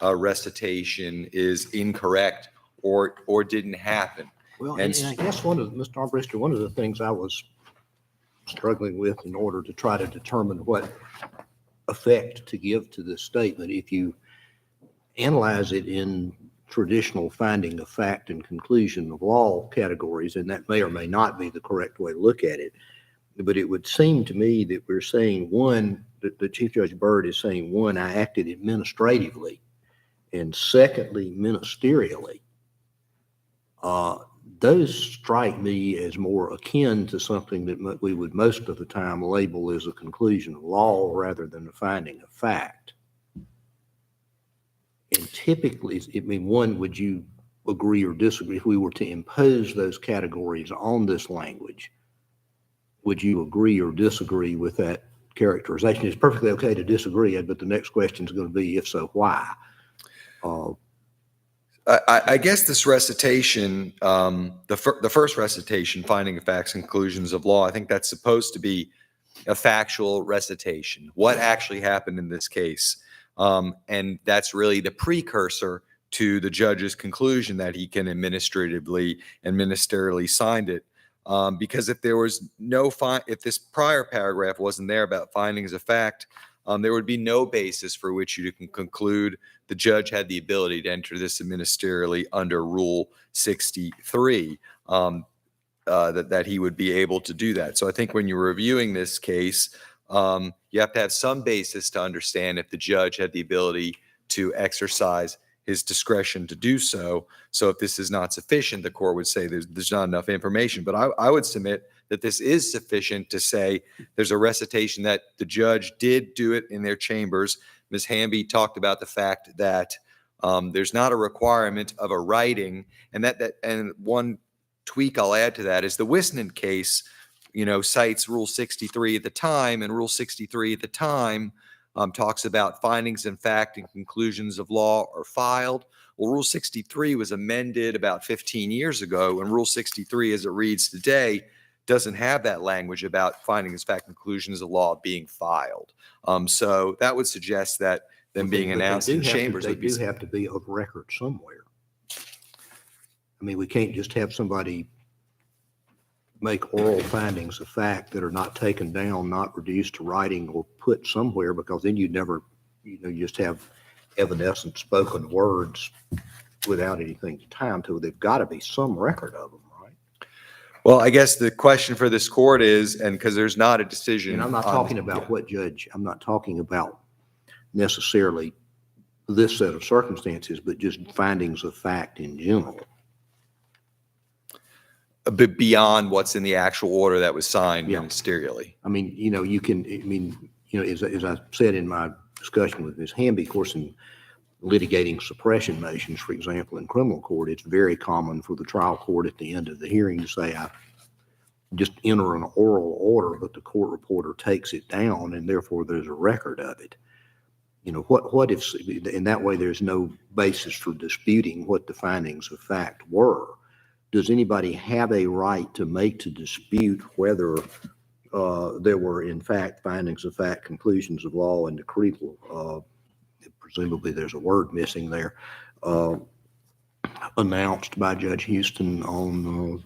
Speaker 8: recitation is incorrect or didn't happen.
Speaker 5: Well, and I guess Mr. Armbruster, one of the things I was struggling with in order to try to determine what effect to give to this statement, if you analyze it in traditional finding of fact and conclusion of law categories, and that may or may not be the correct way to look at it, but it would seem to me that we're saying, one, that the Chief Judge Byrd is saying, one, I acted administratively, and secondly, ministerially. Those strike me as more akin to something that we would most of the time label as a conclusion of law rather than a finding of fact. And typically, one, would you agree or disagree if we were to impose those categories on this language? Would you agree or disagree with that characterization? It's perfectly okay to disagree, but the next question is going to be, if so, why?
Speaker 8: I guess this recitation, the first recitation, finding of facts and conclusions of law, I think that's supposed to be a factual recitation. What actually happened in this case? And that's really the precursor to the judge's conclusion that he can administratively and ministerially signed it. Because if there was if this prior paragraph wasn't there about findings of fact, there would be no basis for which you can conclude the judge had the ability to enter this ministerially under Rule 63, that he would be able to do that. So I think when you're reviewing this case, you have to have some basis to understand if the judge had the ability to exercise his discretion to do so. So if this is not sufficient, the court would say there's not enough information. But I would submit that this is sufficient to say there's a recitation that the judge did do it in their chambers. Ms. Hamby talked about the fact that there's not a requirement of a writing, and one tweak I'll add to that is the Wisnant case, cites Rule 63 at the time, and Rule 63 at the time talks about findings in fact and conclusions of law are filed. Well, Rule 63 was amended about 15 years ago, and Rule 63 as it reads today doesn't have that language about findings of fact and conclusions of law being filed. So that would suggest that them being announced in chambers
Speaker 5: they do have to be of record somewhere. I mean, we can't just have somebody make oral findings of fact that are not taken down, not reduced to writing or put somewhere, because then you never, you just have evanescent spoken words without anything to tie them to. They've got to be some record of them, right?
Speaker 8: Well, I guess the question for this court is, and because there's not a decision.
Speaker 5: And I'm not talking about what judge, I'm not talking about necessarily this set of circumstances, but just findings of fact in general.
Speaker 8: A bit beyond what's in the actual order that was signed ministerially.
Speaker 5: I mean, as I said in my discussion with Ms. Hamby, of course, in litigating suppression motions, for example, in criminal court, it's very common for the trial court at the end of the hearing to say, I just enter an oral order, but the court reporter takes it down, and therefore there's a record of it. What if, in that way, there's no basis for disputing what the findings of fact were. Does anybody have a right to dispute whether there were, in fact, findings of fact, conclusions of law, and decretal, presumably there's a word missing there, announced by Judge Houston on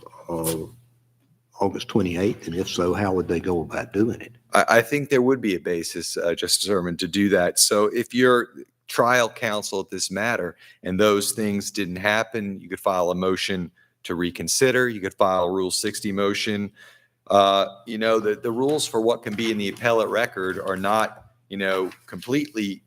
Speaker 5: August 28th? And if so, how would they go about doing it?
Speaker 8: I think there would be a basis, Justice Erman, to do that. So if you're trial counsel at this matter and those things didn't happen, you could file a motion to reconsider. You could file a Rule 60 motion. The rules for what can be in the appellate record are not, completely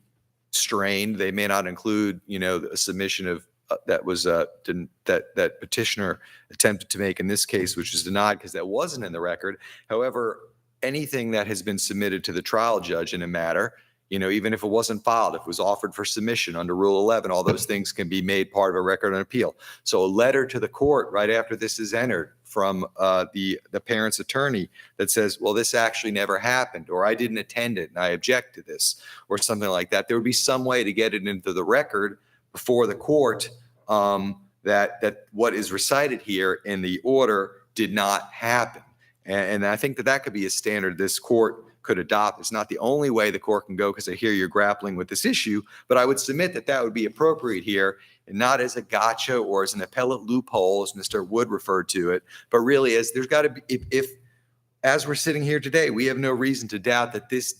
Speaker 8: strained. They may not include, a submission of that was that petitioner attempted to make in this case, which was denied because that wasn't in the record. However, anything that has been submitted to the trial judge in a matter, even if it wasn't filed, if it was offered for submission under Rule 11, all those things can be made part of a record on appeal. So a letter to the court right after this is entered from the parent's attorney that says, well, this actually never happened, or I didn't attend it and I object to this, or something like that. There would be some way to get it into the record before the court that what is recited here in the order did not happen. And I think that could be a standard this court could adopt. It's not the only way the court can go, because I hear you're grappling with this issue, but I would submit that would be appropriate here, and not as a gotcha or as an appellate loophole, as Mr. Wood referred to it, but really as there's got to be, if as we're sitting here today, we have no reason to doubt that this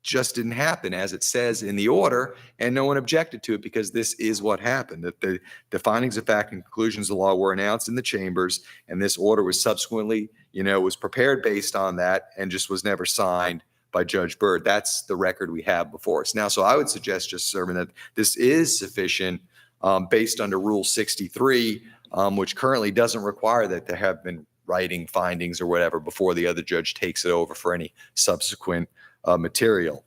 Speaker 8: just didn't happen as it says in the order, and no one objected to it because this is what happened, that the findings of fact and conclusions of the law were announced in the chambers, and this order was subsequently, was prepared based on that and just was never signed by Judge Byrd. That's the record we have before us now. So I would suggest, Justice Ervin, that this is sufficient based under Rule 63, which currently doesn't require that there have been writing findings or whatever before the other judge takes it over for any subsequent material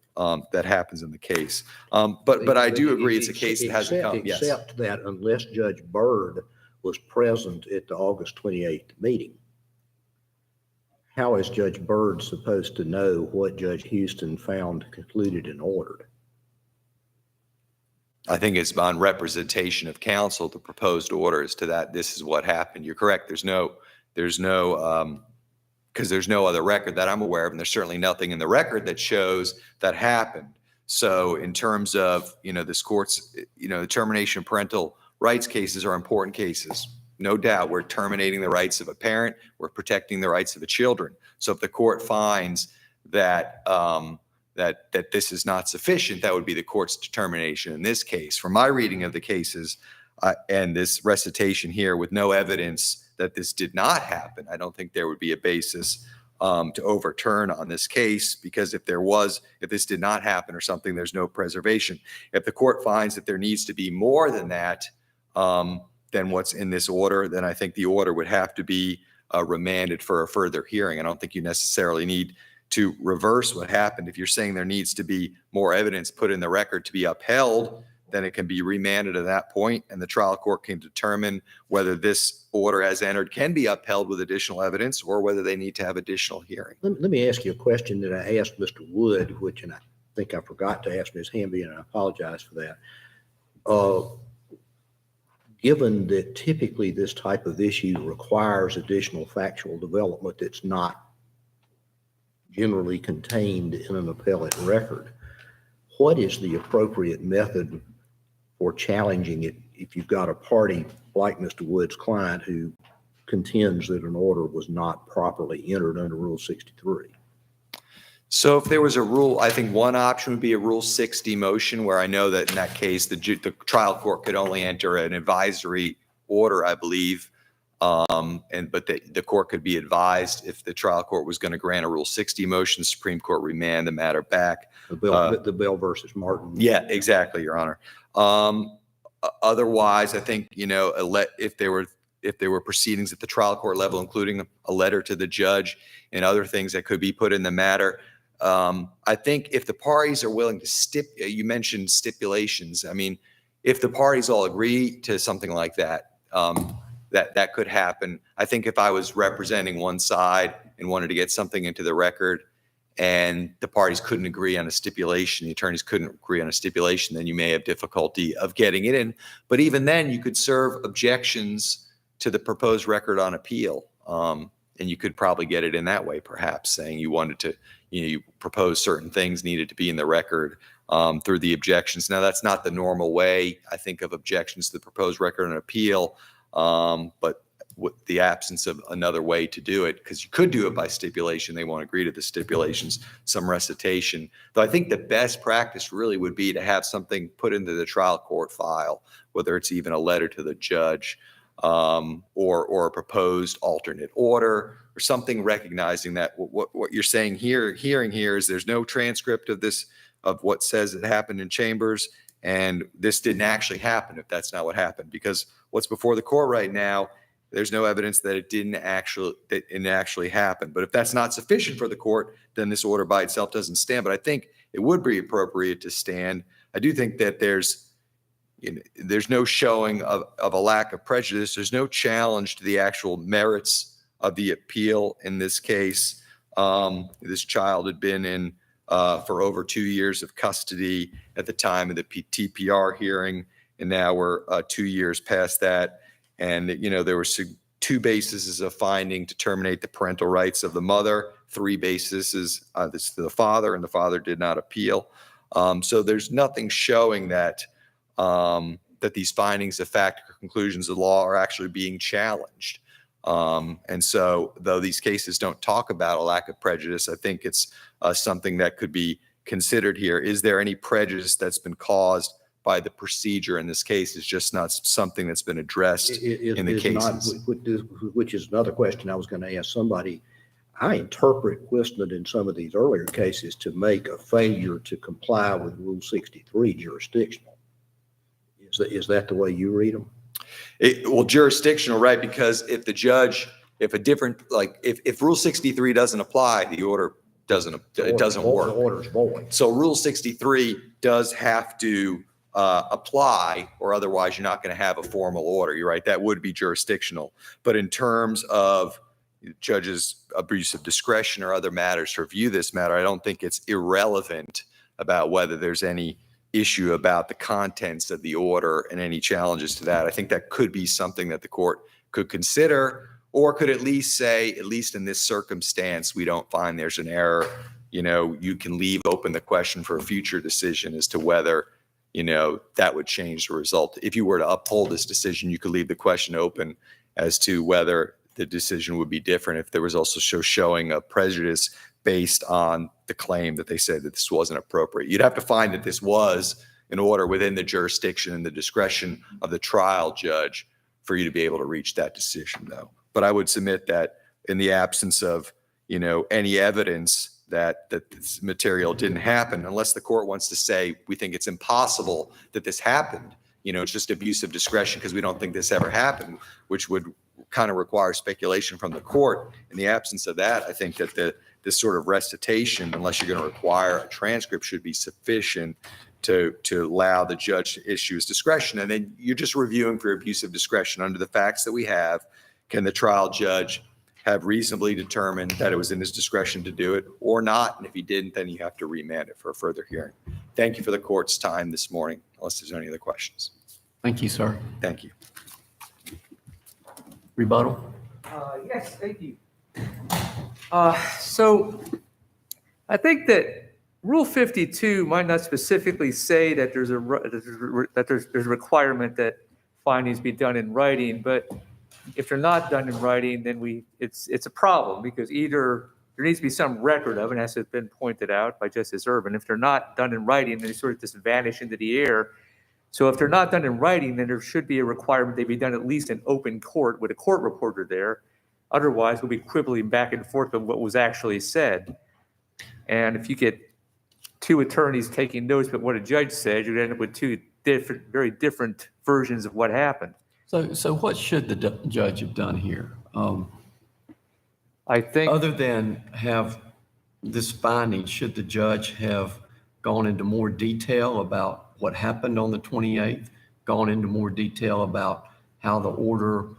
Speaker 8: that happens in the case. But I do agree it's a case that hasn't come. Yes.
Speaker 5: Except that unless Judge Byrd was present at the August 28th meeting, how is Judge Byrd supposed to know what Judge Houston found, concluded, and ordered?
Speaker 8: I think it's on representation of counsel, the proposed orders to that. This is what happened. You're correct. There's no because there's no other record that I'm aware of, and there's certainly nothing in the record that shows that happened. So in terms of, this court's, the termination of parental rights cases are important cases. No doubt, we're terminating the rights of a parent. We're protecting the rights of the children. So if the court finds that that this is not sufficient, that would be the court's determination in this case. From my reading of the cases and this recitation here with no evidence that this did not happen, I don't think there would be a basis to overturn on this case, because if this did not happen or something, there's no preservation. If the court finds that there needs to be more than that, than what's in this order, then I think the order would have to be remanded for a further hearing. I don't think you necessarily need to reverse what happened. If you're saying there needs to be more evidence put in the record to be upheld, then it can be remanded at that point, and the trial court can determine whether this order as entered can be upheld with additional evidence or whether they need to have additional hearing.
Speaker 5: Let me ask you a question that I asked Mr. Wood, which, and I think I forgot to ask Ms. Hamby, and I apologize for that. Given that typically this type of issue requires additional factual development that's not generally contained in an appellate record, what is the appropriate method for challenging it if you've got a party like Mr. Wood's client who contends that an order was not properly entered under Rule 63?
Speaker 8: So if there was a rule, I think one option would be a Rule 60 motion, where I know that in that case, the trial court could only enter an advisory order, I believe. But the court could be advised if the trial court was going to grant a Rule 60 motion, Supreme Court remand the matter back.
Speaker 5: The Bell versus Martin.
Speaker 8: Yeah, exactly, Your Honor. Otherwise, I think, if there were proceedings at the trial court level, including a letter to the judge and other things that could be put in the matter, I think if the parties are willing to you mentioned stipulations. I mean, if the parties all agree to something like that, that could happen. I think if I was representing one side and wanted to get something into the record and the parties couldn't agree on a stipulation, the attorneys couldn't agree on a stipulation, then you may have difficulty of getting it in. But even then, you could serve objections to the proposed record on appeal. And you could probably get it in that way, perhaps, saying you wanted to, you propose certain things needed to be in the record through the objections. Now, that's not the normal way, I think, of objections to the proposed record on appeal, but with the absence of another way to do it, because you could do it by stipulation. They won't agree to the stipulations, some recitation. Though I think the best practice really would be to have something put into the trial court file, whether it's even a letter to the judge, or a proposed alternate order, or something recognizing that what you're saying here, hearing here, is there's no transcript of this of what says it happened in chambers, and this didn't actually happen if that's not what happened. Because what's before the court right now, there's no evidence that it actually happened. But if that's not sufficient for the court, then this order by itself doesn't stand. But I think it would be appropriate to stand. I do think that there's no showing of a lack of prejudice. There's no challenge to the actual merits of the appeal in this case. This child had been in for over 2 years of custody at the time of the TPR hearing, and now we're 2 years past that. And, there were 2 bases of finding to terminate the parental rights of the mother, 3 bases this to the father, and the father did not appeal. So there's nothing showing that that these findings of fact or conclusions of law are actually being challenged. And so, though these cases don't talk about a lack of prejudice, I think it's something that could be considered here. Is there any prejudice that's been caused by the procedure in this case? Is just not something that's been addressed in the cases.
Speaker 5: Which is another question I was going to ask somebody. I interpret Quiston in some of these earlier cases to make a failure to comply with Rule 63 jurisdictional. Is that the way you read them?
Speaker 8: Well, jurisdictional, right? Because if the judge, if Rule 63 doesn't apply, the order doesn't work.
Speaker 5: The order's void.
Speaker 8: So Rule 63 does have to apply, or otherwise you're not going to have a formal order. You're right. That would be jurisdictional. But in terms of judges' abuse of discretion or other matters to review this matter, I don't think it's irrelevant about whether there's any issue about the contents of the order and any challenges to that. I think that could be something that the court could consider, or could at least say, at least in this circumstance, we don't find there's an error. You can leave open the question for a future decision as to whether, that would change the result. If you were to uphold this decision, you could leave the question open as to whether the decision would be different if there was also showing a prejudice based on the claim that they said that this wasn't appropriate. You'd have to find that this was an order within the jurisdiction and the discretion of the trial judge for you to be able to reach that decision, though. But I would submit that in the absence of, any evidence that this material didn't happen, unless the court wants to say, we think it's impossible that this happened, it's just abuse of discretion because we don't think this ever happened, which would kind of require speculation from the court. In the absence of that, I think that this sort of recitation, unless you're going to require a transcript, should be sufficient to allow the judge to issue his discretion. And then you're just reviewing for abuse of discretion under the facts that we have. Can the trial judge have reasonably determined that it was in his discretion to do it or not? And if he didn't, then you have to remand it for a further hearing. Thank you for the court's time this morning, unless there's any other questions.
Speaker 3: Thank you, sir.
Speaker 8: Thank you.
Speaker 3: Rebuttal?
Speaker 4: Yes, thank you. So I think that Rule 52 might not specifically say that there's a requirement that findings be done in writing, but if they're not done in writing, then it's a problem, because either there needs to be some record of it, as has been pointed out by Justice Urban. If they're not done in writing, then they sort of just vanish into the air. So if they're not done in writing, then there should be a requirement they be done at least in open court with a court reporter there. Otherwise, we'll be quibbling back and forth on what was actually said. And if you get 2 attorneys taking notes about what a judge said, you'd end up with 2 very different versions of what happened.
Speaker 3: So what should the judge have done here?
Speaker 4: I think,
Speaker 3: Other than have this finding, should the judge have gone into more detail about what happened on the 28th, gone into more detail about how the order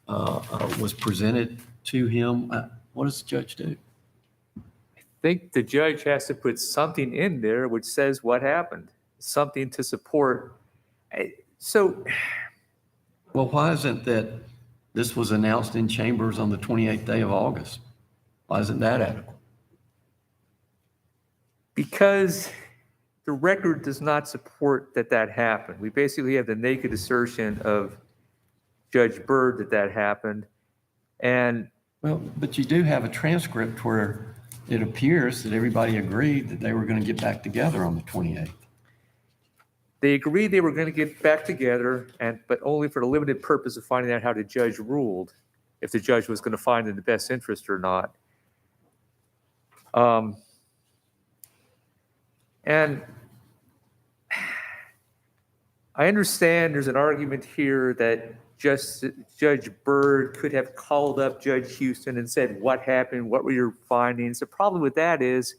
Speaker 3: was presented to him? What does the judge do?
Speaker 4: I think the judge has to put something in there which says what happened, something to support.
Speaker 3: Well, why isn't that this was announced in chambers on the 28th day of August? Why isn't that adequate?
Speaker 4: Because the record does not support that happened. We basically have the naked assertion of Judge Byrd that happened. And
Speaker 3: Well, but you do have a transcript where it appears that everybody agreed that they were going to get back together on the 28th.
Speaker 4: they agreed they were going to get back together, but only for the limited purpose of finding out how the judge ruled, if the judge was going to find in the best interest or not. And I understand there's an argument here that Judge Byrd could have called up Judge Houston and said, what happened? What were your findings? The problem with that is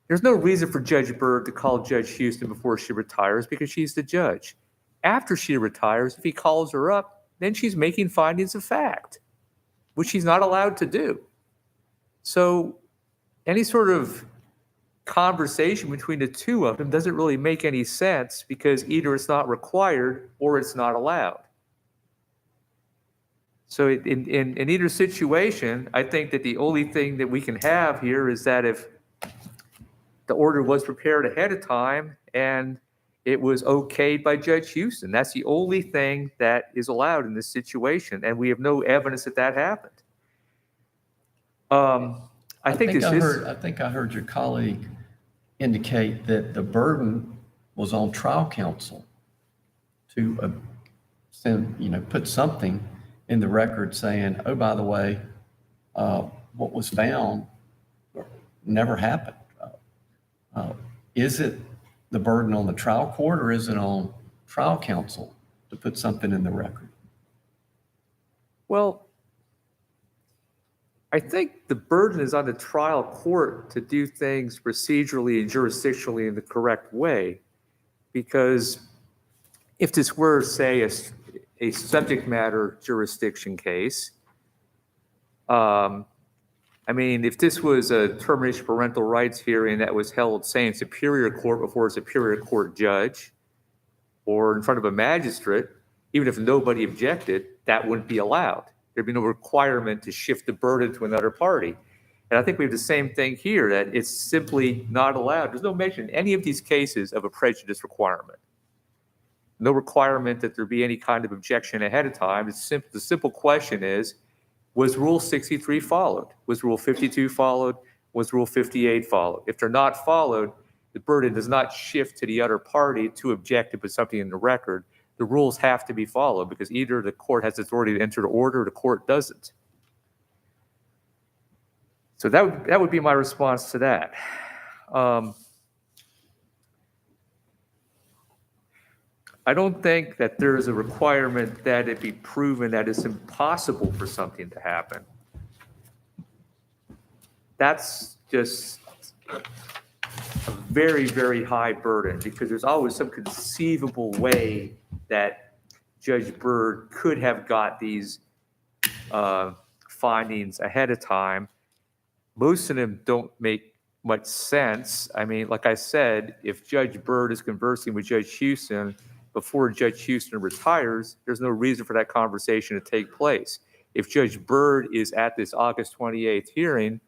Speaker 4: there's no reason for Judge Byrd to call Judge Houston before she retires because she's the judge. After she retires, if he calls her up, then she's making findings of fact, which she's not allowed to do. So any sort of conversation between the two of them doesn't really make any sense because either it's not required or it's not allowed. So in either situation, I think that the only thing that we can have here is that if the order was prepared ahead of time and it was okayed by Judge Houston, that's the only thing that is allowed in this situation, and we have no evidence that that happened. I think
Speaker 3: I heard your colleague indicate that the burden was on trial counsel to put something in the record saying, oh, by the way, what was found never happened. Is it the burden on the trial court or is it on trial counsel to put something in the record?
Speaker 4: Well, I think the burden is on the trial court to do things procedurally and jurisdictionally in the correct way. Because if this were, say, a subject matter jurisdiction case, if this was a termination of parental rights hearing that was held, say, in Superior Court before a Superior Court judge or in front of a magistrate, even if nobody objected, that wouldn't be allowed. There'd be no requirement to shift the burden to another party. And I think we have the same thing here, that it's simply not allowed. There's no mention in any of these cases of a prejudice requirement. No requirement that there be any kind of objection ahead of time. The simple question is, was Rule 63 followed? Was Rule 52 followed? Was Rule 58 followed? If they're not followed, the burden does not shift to the other party to object to put something in the record. The rules have to be followed because either the court has authority to enter the order or the court doesn't. So that would be my response to that. I don't think that there is a requirement that it be proven that it's impossible for something to happen. That's just a very, very high burden because there's always some conceivable way that Judge Byrd could have got these findings ahead of time. Most of them don't make much sense. Like I said, if Judge Byrd is conversing with Judge Houston before Judge Houston retires, there's no reason for that conversation to take place. If Judge Byrd is at this August 28th hearing,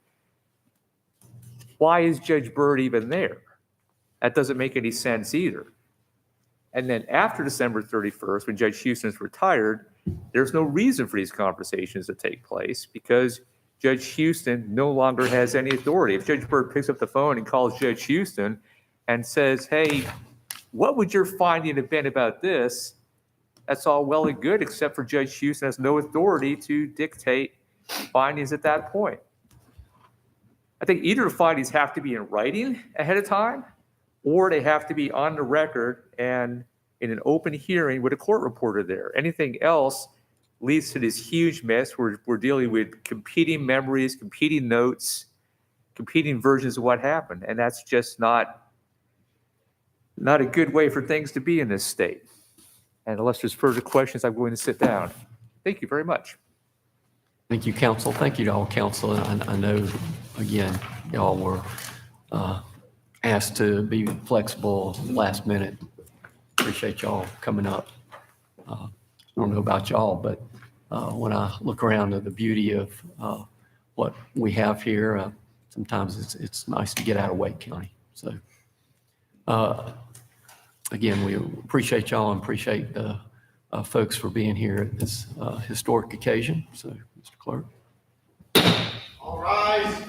Speaker 4: why is Judge Byrd even there? That doesn't make any sense either. And then after December 31st, when Judge Houston is retired, there's no reason for these conversations to take place because Judge Houston no longer has any authority. If Judge Byrd picks up the phone and calls Judge Houston and says, hey, what would your finding have been about this? That's all well and good, except for Judge Houston has no authority to dictate findings at that point. I think either the findings have to be in writing ahead of time, or they have to be on the record and in an open hearing with a court reporter there. Anything else leads to this huge mess where we're dealing with competing memories, competing notes, competing versions of what happened. And that's just not a good way for things to be in this state. And unless there's further questions, I'm going to sit down. Thank you very much.
Speaker 3: Thank you, counsel. Thank you to all counsel. I know, again, y'all were asked to be flexible last minute. Appreciate y'all coming up. I don't know about y'all, but when I look around at the beauty of what we have here, sometimes it's nice to get out of Wake County. So again, we appreciate y'all and appreciate the folks for being here at this historic occasion. So, Mr. Clerk.
Speaker 2: All rise.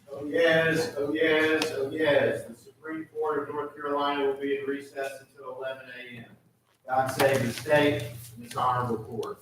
Speaker 2: Oh yes, oh yes, oh yes. The Supreme Court of North Carolina will be in recess until 11 a.m. God save the state and this honorable court.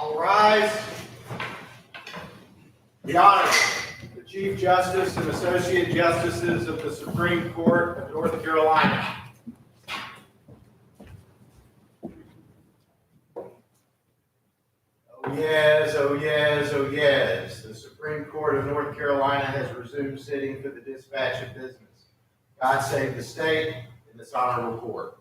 Speaker 2: All rise. The Honorable, the Chief Justice and Associate Justices of the Supreme Court of North Carolina. Oh yes, oh yes, oh yes. The Supreme Court of North Carolina has resumed sitting for the dispatch of business. God save the state and this honorable court.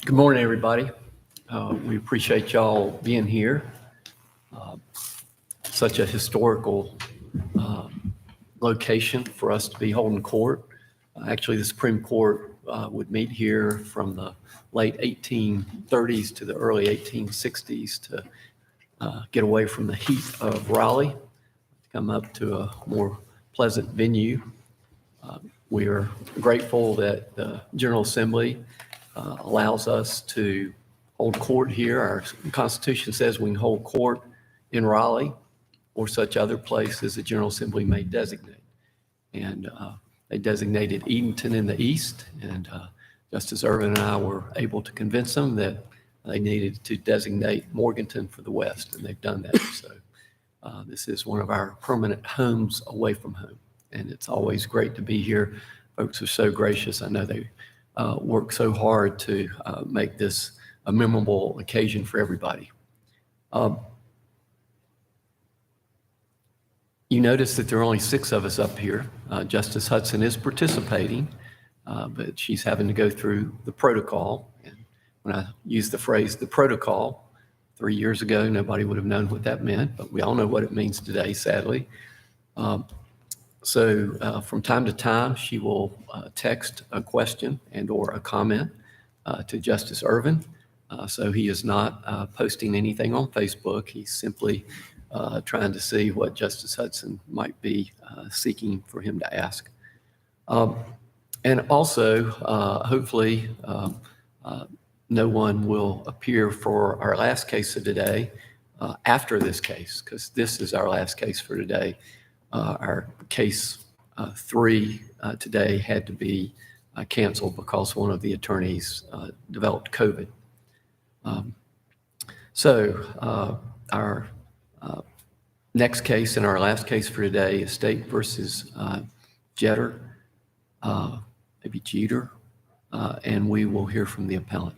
Speaker 3: Good morning, everybody. We appreciate y'all being here. Such a historical location for us to be holding court. Actually, the Supreme Court would meet here from the late 1830s to the early 1860s to get away from the heat of Raleigh, to come up to a more pleasant venue. We are grateful that the General Assembly allows us to hold court here. Our Constitution says we can hold court in Raleigh or such other places the General Assembly may designate. And they designated Edenton in the east, and Justice Irvin and I were able to convince them that they needed to designate Morganton for the west, and they've done that. So this is one of our permanent homes away from home, and it's always great to be here. Folks are so gracious. I know they work so hard to make this a memorable occasion for everybody. You notice that there are only 6 of us up here. Justice Hudson is participating, but she's having to go through the protocol. And when I use the phrase the protocol, 3 years ago, nobody would have known what that meant, but we all know what it means today, sadly. So from time to time, she will text a question and or a comment to Justice Irvin. So he is not posting anything on Facebook. He's simply trying to see what Justice Hudson might be seeking for him to ask. And also, hopefully, no one will appear for our last case of today after this case, because this is our last case for today. Our case 3 today had to be canceled because one of the attorneys developed COVID. So our next case and our last case for today is State versus Jeter, maybe Jeter, and we will hear from the appellant.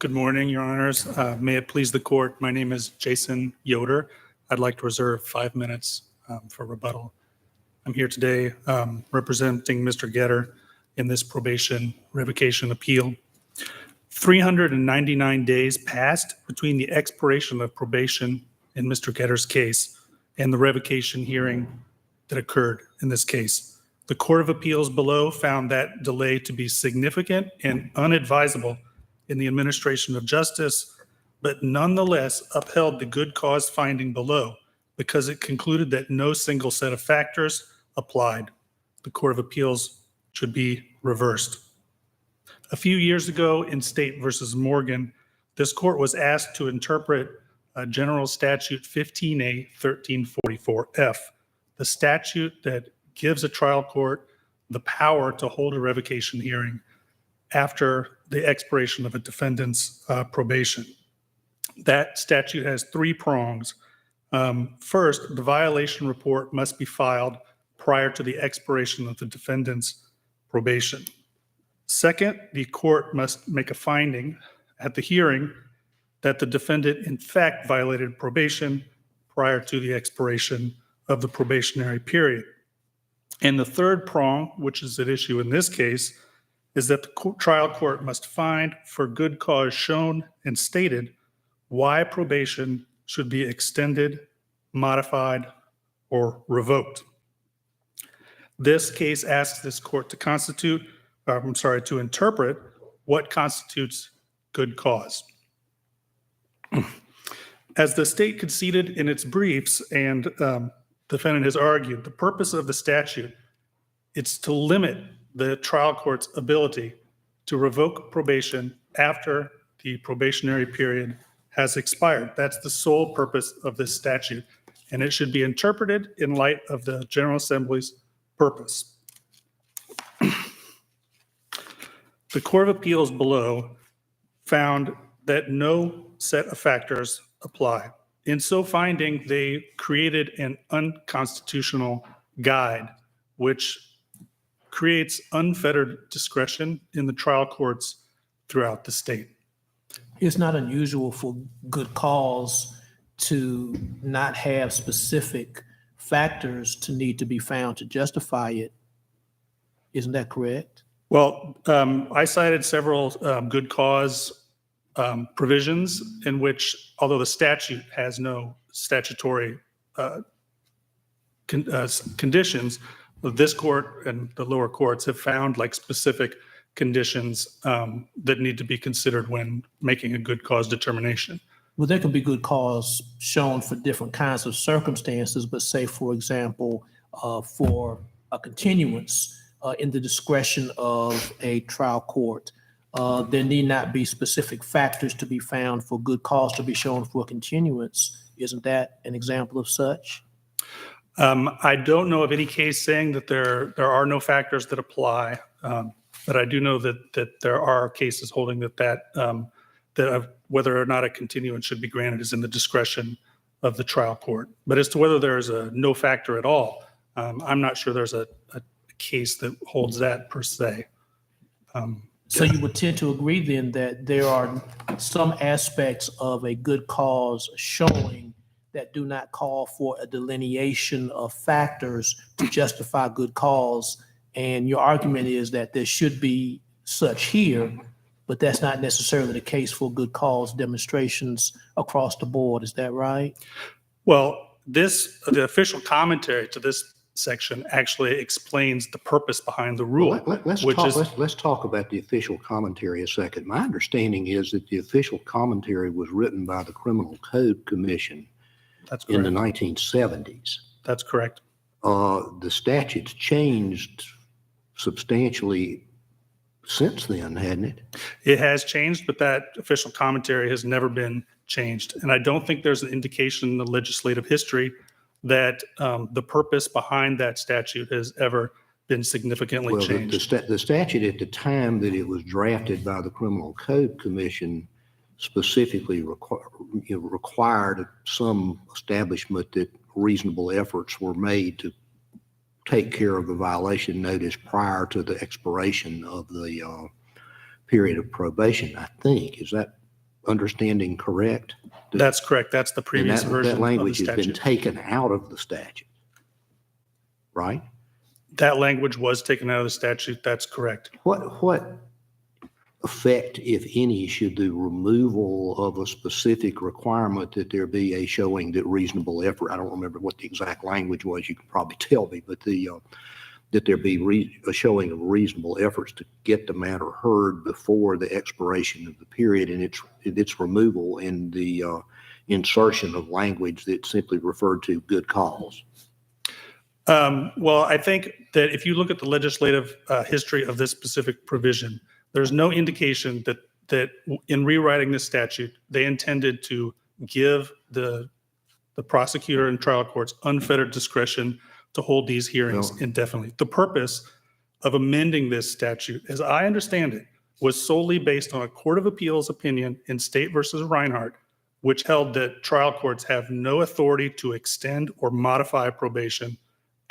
Speaker 9: Good morning, Your Honors. May it please the court, my name is Jason Yoder. I'd like to reserve 5 minutes for rebuttal. I'm here today representing Mr. Getter in this probation revocation appeal. 399 days passed between the expiration of probation in Mr. Getter's case and the revocation hearing that occurred in this case. The Court of Appeals below found that delay to be significant and unadvisable in the administration of justice, but nonetheless upheld the good cause finding below because it concluded that no single set of factors applied. The Court of Appeals should be reversed. A few years ago in State versus Morgan, this court was asked to interpret General Statute 15A 1344F, the statute that gives a trial court the power to hold a revocation hearing after the expiration of a defendant's probation. That statute has 3 prongs. First, the violation report must be filed prior to the expiration of the defendant's probation. Second, the court must make a finding at the hearing that the defendant in fact violated probation prior to the expiration of the probationary period. And the third prong, which is at issue in this case, is that the trial court must find for good cause shown and stated why probation should be extended, modified, or revoked. This case asks this court to interpret what constitutes good cause. As the state conceded in its briefs and defendant has argued, the purpose of the statute is to limit the trial court's ability to revoke probation after the probationary period has expired. That's the sole purpose of this statute, and it should be interpreted in light of the General Assembly's purpose. The Court of Appeals below found that no set of factors apply. In so finding, they created an unconstitutional guide, which creates unfettered discretion in the trial courts throughout the state.
Speaker 6: It's not unusual for good cause to not have specific factors to need to be found to justify it. Isn't that correct?
Speaker 9: Well, I cited several good cause provisions in which, although the statute has no statutory conditions, this court and the lower courts have found like specific conditions that need to be considered when making a good cause determination.
Speaker 6: Well, there can be good cause shown for different kinds of circumstances, but say, for example, for a continuance in the discretion of a trial court, there need not be specific factors to be found for good cause to be shown for a continuance. Isn't that an example of such?
Speaker 9: I don't know of any case saying that there are no factors that apply, but I do know that there are cases holding that whether or not a continuance should be granted is in the discretion of the trial court. But as to whether there is a no factor at all, I'm not sure there's a case that holds that per se.
Speaker 6: So you would tend to agree then that there are some aspects of a good cause showing that do not call for a delineation of factors to justify good cause. And your argument is that there should be such here, but that's not necessarily the case for good cause demonstrations across the board. Is that right?
Speaker 9: Well, the official commentary to this section actually explains the purpose behind the rule.
Speaker 5: Let's talk about the official commentary a second. My understanding is that the official commentary was written by the Criminal Code Commission
Speaker 9: That's
Speaker 5: in the
Speaker 9: correct.
Speaker 5: 1970s.
Speaker 9: That's correct.
Speaker 5: The statute's changed substantially since then, hadn't it?
Speaker 9: It has changed, but that official commentary has never been changed. And I don't think there's an indication in the legislative history that the purpose behind that statute has ever been significantly
Speaker 5: Well,
Speaker 9: changed.
Speaker 5: the statute at the time that it was drafted by the Criminal Code Commission specifically required some establishment that reasonable efforts were made to take care of the violation notice prior to the expiration of the period of probation, I think. Is that understanding correct?
Speaker 9: That's correct. That's the
Speaker 5: And
Speaker 9: previous
Speaker 5: that
Speaker 9: version of the
Speaker 5: language has been
Speaker 9: statute.
Speaker 5: taken out of the statute, right?
Speaker 9: That language was taken out of the statute. That's correct.
Speaker 5: What effect, if any, should the removal of a specific requirement that there be a showing that reasonable effort, I don't remember what the exact language was, you can probably tell me, but that there be a showing of reasonable efforts to get the matter heard before the expiration of the period, and its removal in the insertion of language that simply referred to good cause?
Speaker 9: Well, I think that if you look at the legislative history of this specific provision, there's no indication that in rewriting this statute, they intended to give the prosecutor and trial courts unfettered discretion to hold these hearings indefinitely. The purpose of amending this statute, as I understand it, was solely based on a Court of Appeals opinion in State versus Reinhardt, which held that trial courts have no authority to extend or modify probation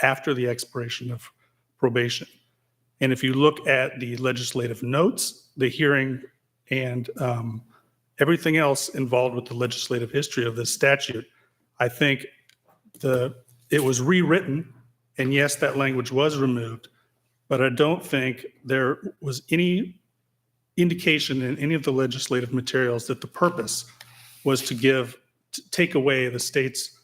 Speaker 9: after the expiration of probation. And if you look at the legislative notes, the hearing, and everything else involved with the legislative history of this statute, I think it was rewritten, and yes, that language was removed, but I don't think there was any indication in any of the legislative materials that the purpose was to take away the state's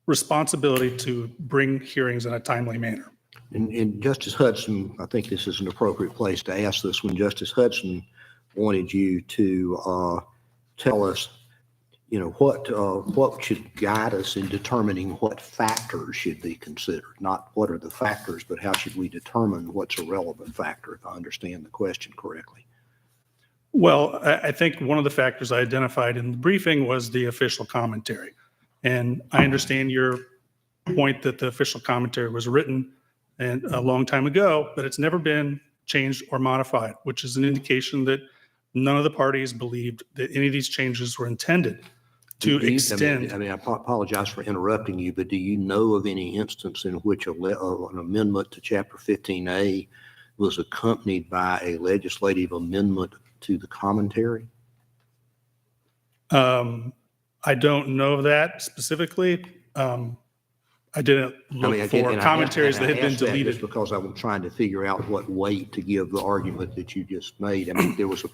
Speaker 9: responsibility to bring hearings in a timely manner.
Speaker 5: And Justice Hudson, I think this is an appropriate place to ask this one. Justice Hudson wanted you to tell us, what should guide us in determining what factors should be considered. Not what are the factors, but how should we determine what's a relevant factor, if I understand the question correctly.
Speaker 9: Well, I think one of the factors I identified in the briefing was the official commentary. And I understand your point that the official commentary was written and a long time ago, but it's never been changed or modified, which is an indication that none of the parties believed that any of these changes were intended to extend.
Speaker 5: I apologize for interrupting you, but do you know of any instance in which an amendment to Chapter 15A was accompanied by a legislative amendment to the commentary?
Speaker 9: I don't know of that specifically. I didn't look for commentaries that had been deleted.
Speaker 5: Just because I'm trying to figure out what weight to give the argument that you just made. I mean, there was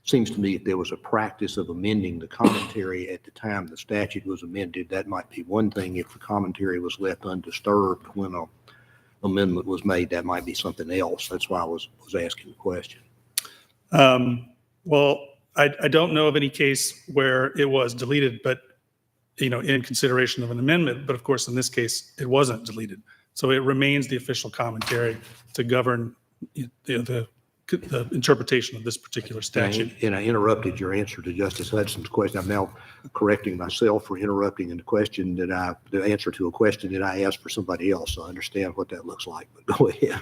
Speaker 5: seems to me if there was a practice of amending the commentary at the time the statute was amended, that might be one thing. If the commentary was left undisturbed when an amendment was made, that might be something else. That's why I was asking the question.
Speaker 9: Well, I don't know of any case where it was deleted, but in consideration of an amendment. But of course, in this case, it wasn't deleted. So it remains the official commentary to govern the interpretation of this particular statute.
Speaker 5: And I interrupted your answer to Justice Hudson's question. I'm now correcting myself for interrupting the answer to a question that I asked for somebody else. So I understand what that looks like, but go ahead.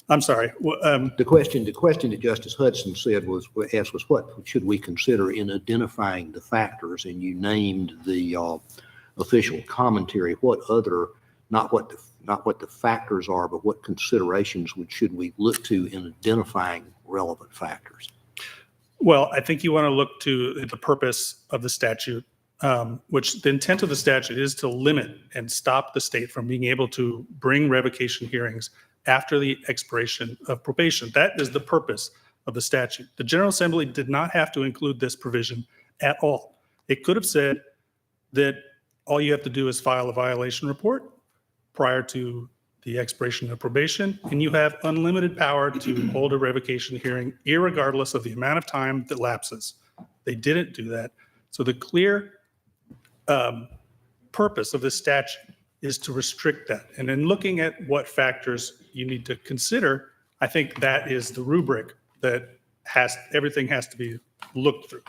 Speaker 9: I'm sorry.
Speaker 5: The question that Justice Hudson asked was what should we consider in identifying the factors, and you named the official commentary. What other, not what the factors are, but what considerations should we look to in identifying relevant factors?
Speaker 9: Well, I think you want to look to the purpose of the statute, which the intent of the statute is to limit and stop the state from being able to bring revocation hearings after the expiration of probation. That is the purpose of the statute. The General Assembly did not have to include this provision at all. It could have said that all you have to do is file a violation report prior to the expiration of probation, and you have unlimited power to hold a revocation hearing irregardless of the amount of time that lapses. They didn't do that. So the clear purpose of this statute is to restrict that. And in looking at what factors you need to consider, I think that is the rubric that everything has to be looked through.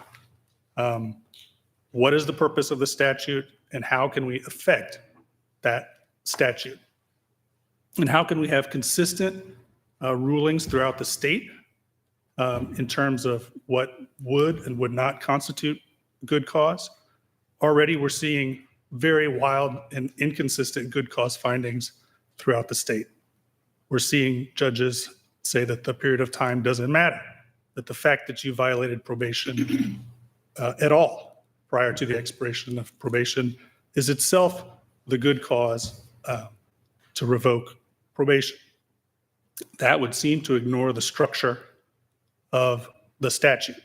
Speaker 9: What is the purpose of the statute, and how can we affect that statute? And how can we have consistent rulings throughout the state in terms of what would and would not constitute good cause? Already we're seeing very wild and inconsistent good cause findings throughout the state. We're seeing judges say that the period of time doesn't matter, that the fact that you violated probation at all prior to the expiration of probation is itself the good cause to revoke probation. That would seem to ignore the structure of the statute,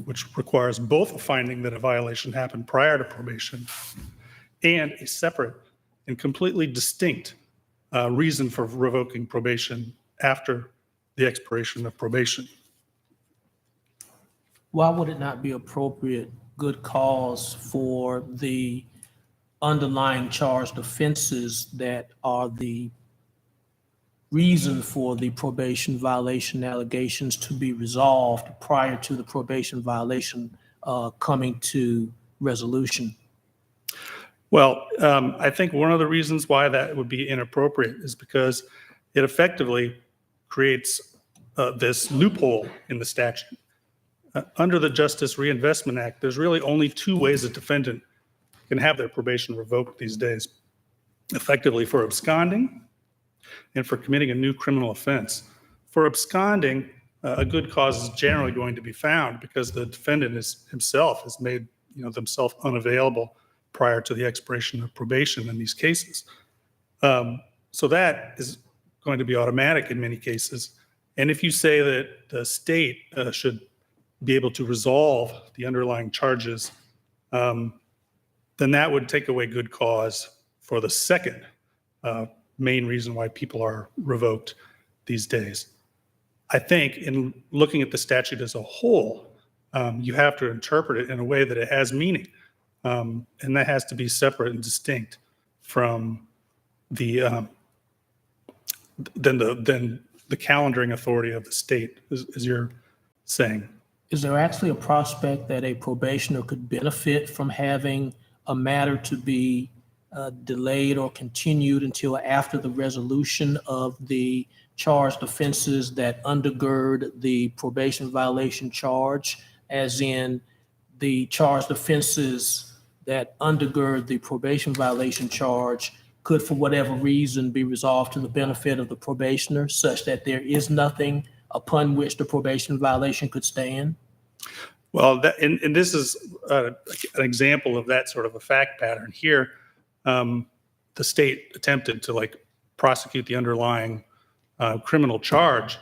Speaker 9: which requires both a finding that a violation happened prior to probation and a separate and completely distinct reason for revoking probation after the expiration of probation.
Speaker 6: Why would it not be appropriate good cause for the underlying charged offenses that are the reason for the probation violation allegations to be resolved prior to the probation violation coming to resolution?
Speaker 9: Well, I think one of the reasons why that would be inappropriate is because it effectively creates this loophole in the statute. Under the Justice Reinvestment Act, there's really only two ways a defendant can have their probation revoked these days: effectively for absconding and for committing a new criminal offense. For absconding, a good cause is generally going to be found because the defendant himself has made themselves unavailable prior to the expiration of probation in these cases. So that is going to be automatic in many cases. And if you say that the state should be able to resolve the underlying charges, then that would take away good cause for the second main reason why people are revoked these days. I think in looking at the statute as a whole, you have to interpret it in a way that it has meaning. And that has to be separate and distinct from the calendaring authority of the state, as your saying.
Speaker 6: Is there actually a prospect that a probationer could benefit from having a matter to be delayed or continued until after the resolution of the charged offenses that undergird the probation violation charge, as in the charged offenses that undergird the probation violation charge could, for whatever reason, be resolved to the benefit of the probationer, such that there is nothing upon which the probation violation could stand?
Speaker 9: Well, and this is an example of that sort of a fact pattern here. The state attempted to prosecute the underlying criminal charge,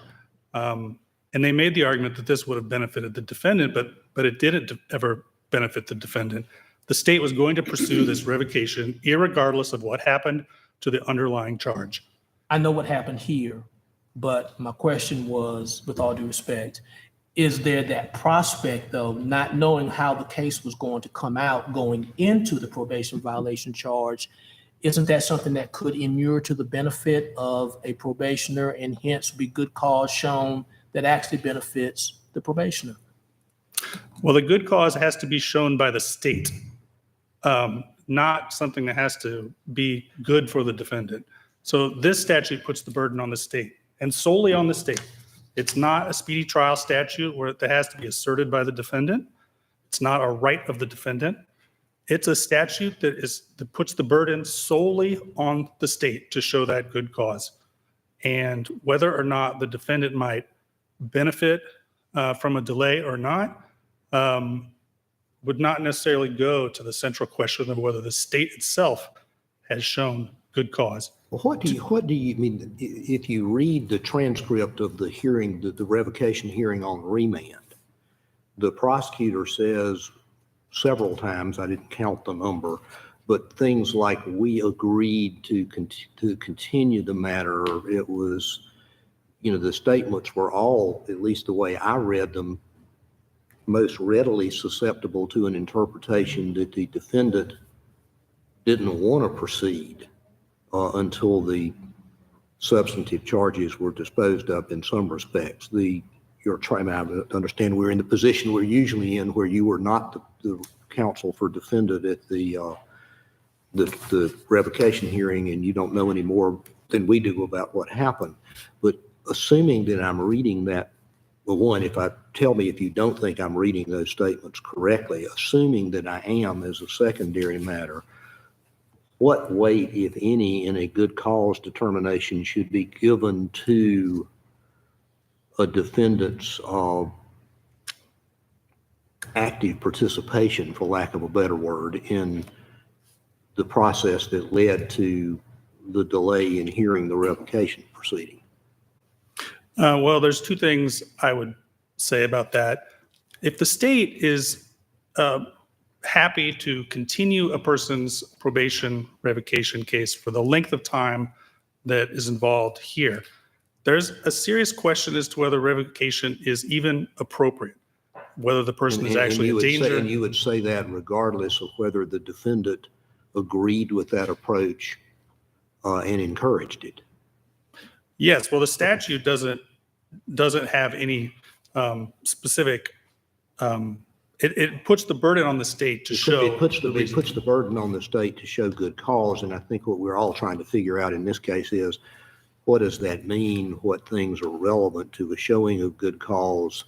Speaker 9: and they made the argument that this would have benefited the defendant, but it didn't ever benefit the defendant. The state was going to pursue this revocation irregardless of what happened to the underlying charge.
Speaker 6: I know what happened here, but my question was, with all due respect, is there that prospect, though, not knowing how the case was going to come out going into the probation violation charge, isn't that something that could inure to the benefit of a probationer and hence be good cause shown that actually benefits the probationer?
Speaker 9: Well, the good cause has to be shown by the state, not something that has to be good for the defendant. So this statute puts the burden on the state, and solely on the state. It's not a speedy trial statute where that has to be asserted by the defendant. It's not a right of the defendant. It's a statute that puts the burden solely on the state to show that good cause. And whether or not the defendant might benefit from a delay or not would not necessarily go to the central question of whether the state itself has shown good cause.
Speaker 5: Well, what do you mean, if you read the transcript of the hearing, the revocation hearing on remand, the prosecutor says several times, I didn't count the number, but things like, we agreed to continue the matter. It was, the statements were all, at least the way I read them, most readily susceptible to an interpretation that the defendant didn't want to proceed until the substantive charges were disposed of in some respects. You're trying to understand we're in the position we're usually in, where you were not the counsel for defendant at the revocation hearing, and you don't know any more than we do about what happened. But assuming that I'm reading that, well, one, tell me if you don't think I'm reading those statements correctly, assuming that I am as a secondary matter, what weight, if any, in a good cause determination should be given to a defendant's active participation, for lack of a better word, in the process that led to the delay in hearing the revocation proceeding?
Speaker 9: Well, there's two things I would say about that. If the state is happy to continue a person's probation revocation case for the length of time that is involved here, there's a serious question as to whether revocation is even appropriate, whether the person is actually a danger.
Speaker 5: And you would say that regardless of whether the defendant agreed with that approach and encouraged it?
Speaker 9: Yes, well, the statute doesn't have any specific. It puts the burden on the state to show.
Speaker 5: It puts the burden on the state to show good cause, and I think what we're all trying to figure out in this case is, what does that mean? What things are relevant to a showing of good cause?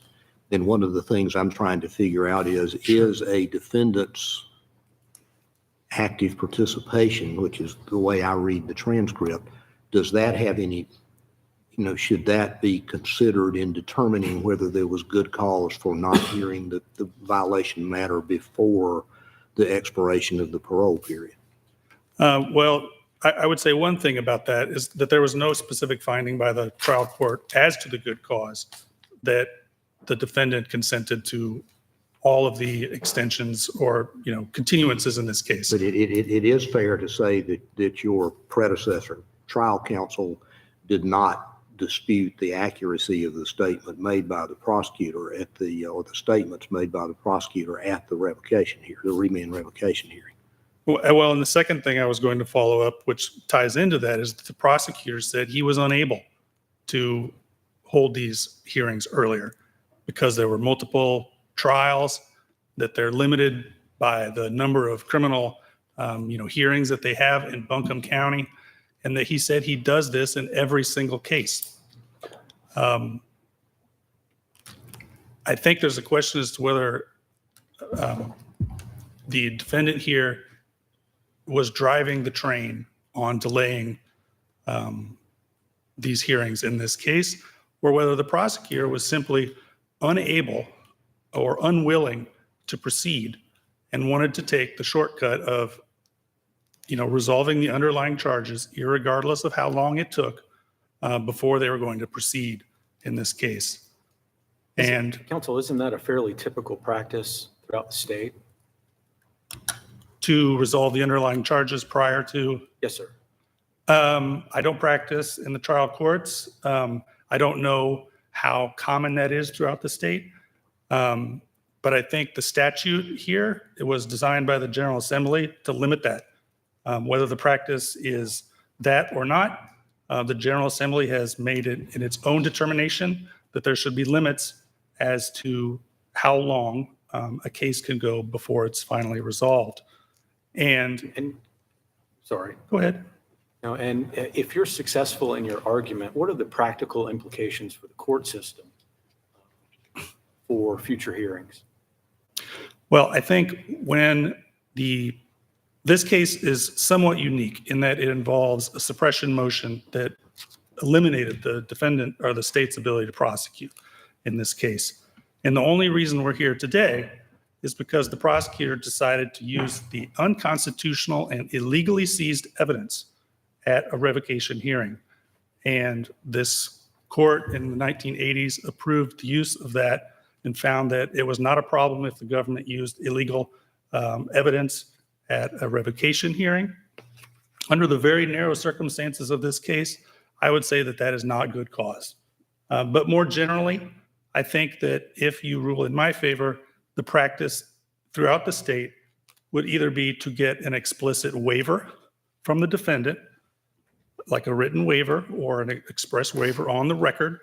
Speaker 5: And one of the things I'm trying to figure out is a defendant's active participation, which is the way I read the transcript, does that have any, should that be considered in determining whether there was good cause for not hearing the violation matter before the expiration of the parole period?
Speaker 9: Well, I would say one thing about that is that there was no specific finding by the trial court as to the good cause that the defendant consented to all of the extensions or, continuances in this case.
Speaker 5: But it is fair to say that your predecessor, trial counsel, did not dispute the accuracy of the statement made by the prosecutor or the statements made by the prosecutor at the revocation hearing, the remand revocation hearing.
Speaker 9: Well, and the second thing I was going to follow up, which ties into that, is that the prosecutor said he was unable to hold these hearings earlier. because there were multiple trials, that they're limited by the number of criminal hearings that they have in Buncombe County, and that he said he does this in every single case. I think there's a question as to whether the defendant here was driving the train on delaying these hearings in this case, or whether the prosecutor was simply unable or unwilling to proceed and wanted to take the shortcut of resolving the underlying charges, irregardless of how long it took before they were going to proceed in this case. And
Speaker 10: Counsel, isn't that a fairly typical practice throughout the state?
Speaker 9: to resolve the underlying charges prior to?
Speaker 10: Yes, sir.
Speaker 9: I don't practice in the trial courts. I don't know how common that is throughout the state. But I think the statute here, it was designed by the General Assembly to limit that. Whether the practice is that or not, the General Assembly has made it in its own determination that there should be limits as to how long a case can go before it's finally resolved. And
Speaker 10: Sorry.
Speaker 9: go ahead.
Speaker 10: Now, and if you're successful in your argument, what are the practical implications for the court system for future hearings?
Speaker 9: Well, I think when this case is somewhat unique in that it involves a suppression motion that eliminated the defendant or the state's ability to prosecute in this case. And the only reason we're here today is because the prosecutor decided to use the unconstitutional and illegally seized evidence at a revocation hearing. And this court in the 1980s approved the use of that and found that it was not a problem if the government used illegal evidence at a revocation hearing. Under the very narrow circumstances of this case, I would say that that is not good cause. But more generally, I think that if you rule in my favor, the practice throughout the state would either be to get an explicit waiver from the defendant, like a written waiver or an express waiver on the record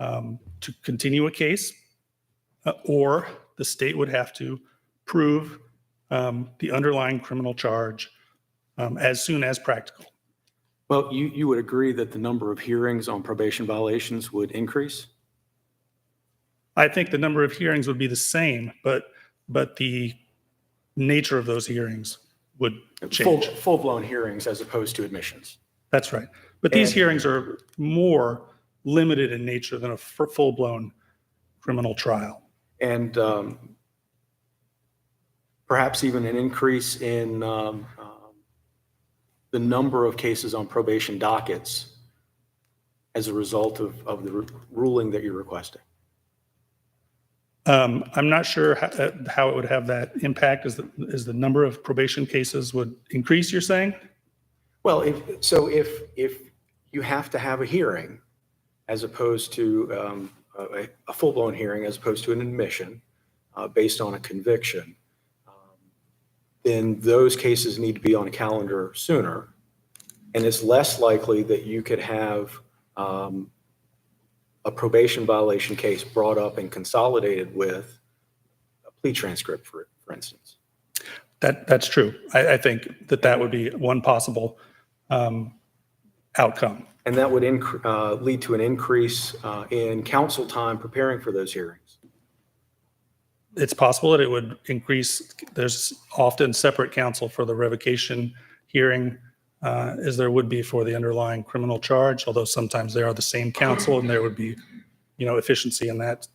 Speaker 9: to continue a case, or the state would have to prove the underlying criminal charge as soon as practical.
Speaker 10: Well, you would agree that the number of hearings on probation violations would increase?
Speaker 9: I think the number of hearings would be the same, but the nature of those hearings would change.
Speaker 10: Full-blown hearings as opposed to admissions.
Speaker 9: That's right. But these hearings are more limited in nature than a full-blown criminal trial.
Speaker 10: And perhaps even an increase in the number of cases on probation dockets as a result of the ruling that you're requesting.
Speaker 9: I'm not sure how it would have that impact as the number of probation cases would increase, you're saying?
Speaker 10: Well, if you have to have a hearing as opposed to a full-blown hearing as opposed to an admission based on a conviction, then those cases need to be on a calendar sooner. And it's less likely that you could have a probation violation case brought up and consolidated with a plea transcript, for instance.
Speaker 9: That's true. I think that would be one possible outcome.
Speaker 10: And that would lead to an increase in counsel time preparing for those hearings.
Speaker 9: It's possible that it would increase. There's often separate counsel for the revocation hearing as there would be for the underlying criminal charge, although sometimes they are the same counsel and there would be, efficiency in that.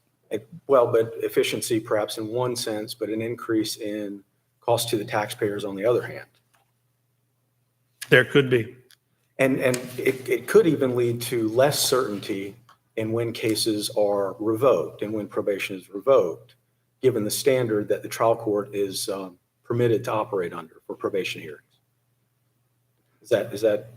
Speaker 10: Well, but efficiency perhaps in one sense, but an increase in cost to the taxpayers on the other hand.
Speaker 9: There could be.
Speaker 10: And it could even lead to less certainty in when cases are revoked and when probation is revoked, given the standard that the trial court is permitted to operate under for probation hearings. Is that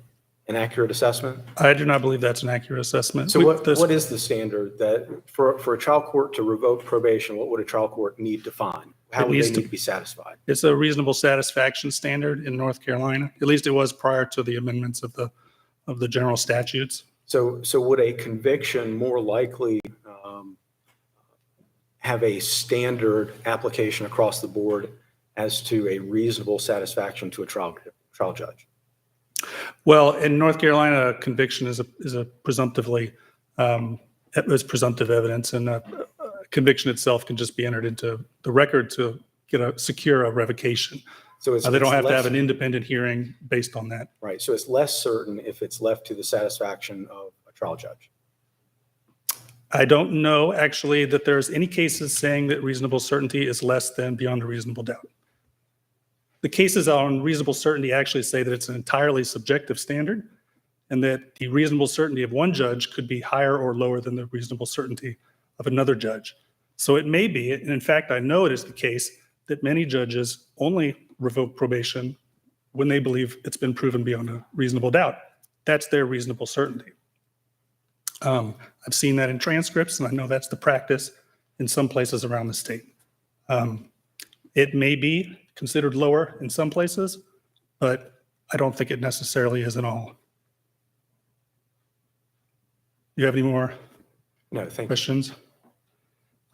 Speaker 10: an accurate assessment?
Speaker 9: I do not believe that's an accurate assessment.
Speaker 10: So what is the standard that for a trial court to revoke probation, what would a trial court need to find? How would they need to be satisfied?
Speaker 9: It's a reasonable satisfaction standard in North Carolina. At least it was prior to the amendments of the general statutes.
Speaker 10: So would a conviction more likely have a standard application across the board as to a reasonable satisfaction to a trial judge?
Speaker 9: Well, in North Carolina, a conviction is a presumptively, is presumptive evidence, and a conviction itself can just be entered into the record to secure a revocation.
Speaker 10: So
Speaker 9: They don't have to have an independent hearing based on that.
Speaker 10: Right, so it's less certain if it's left to the satisfaction of a trial judge.
Speaker 9: I don't know actually that there's any cases saying that reasonable certainty is less than beyond a reasonable doubt. The cases on reasonable certainty actually say that it's an entirely subjective standard and that the reasonable certainty of one judge could be higher or lower than the reasonable certainty of another judge. So it may be, and in fact, I know it is the case that many judges only revoke probation when they believe it's been proven beyond a reasonable doubt. That's their reasonable certainty. I've seen that in transcripts, and I know that's the practice in some places around the state. It may be considered lower in some places, but I don't think it necessarily is in all. Do you have any more
Speaker 10: No, thank you.
Speaker 9: questions?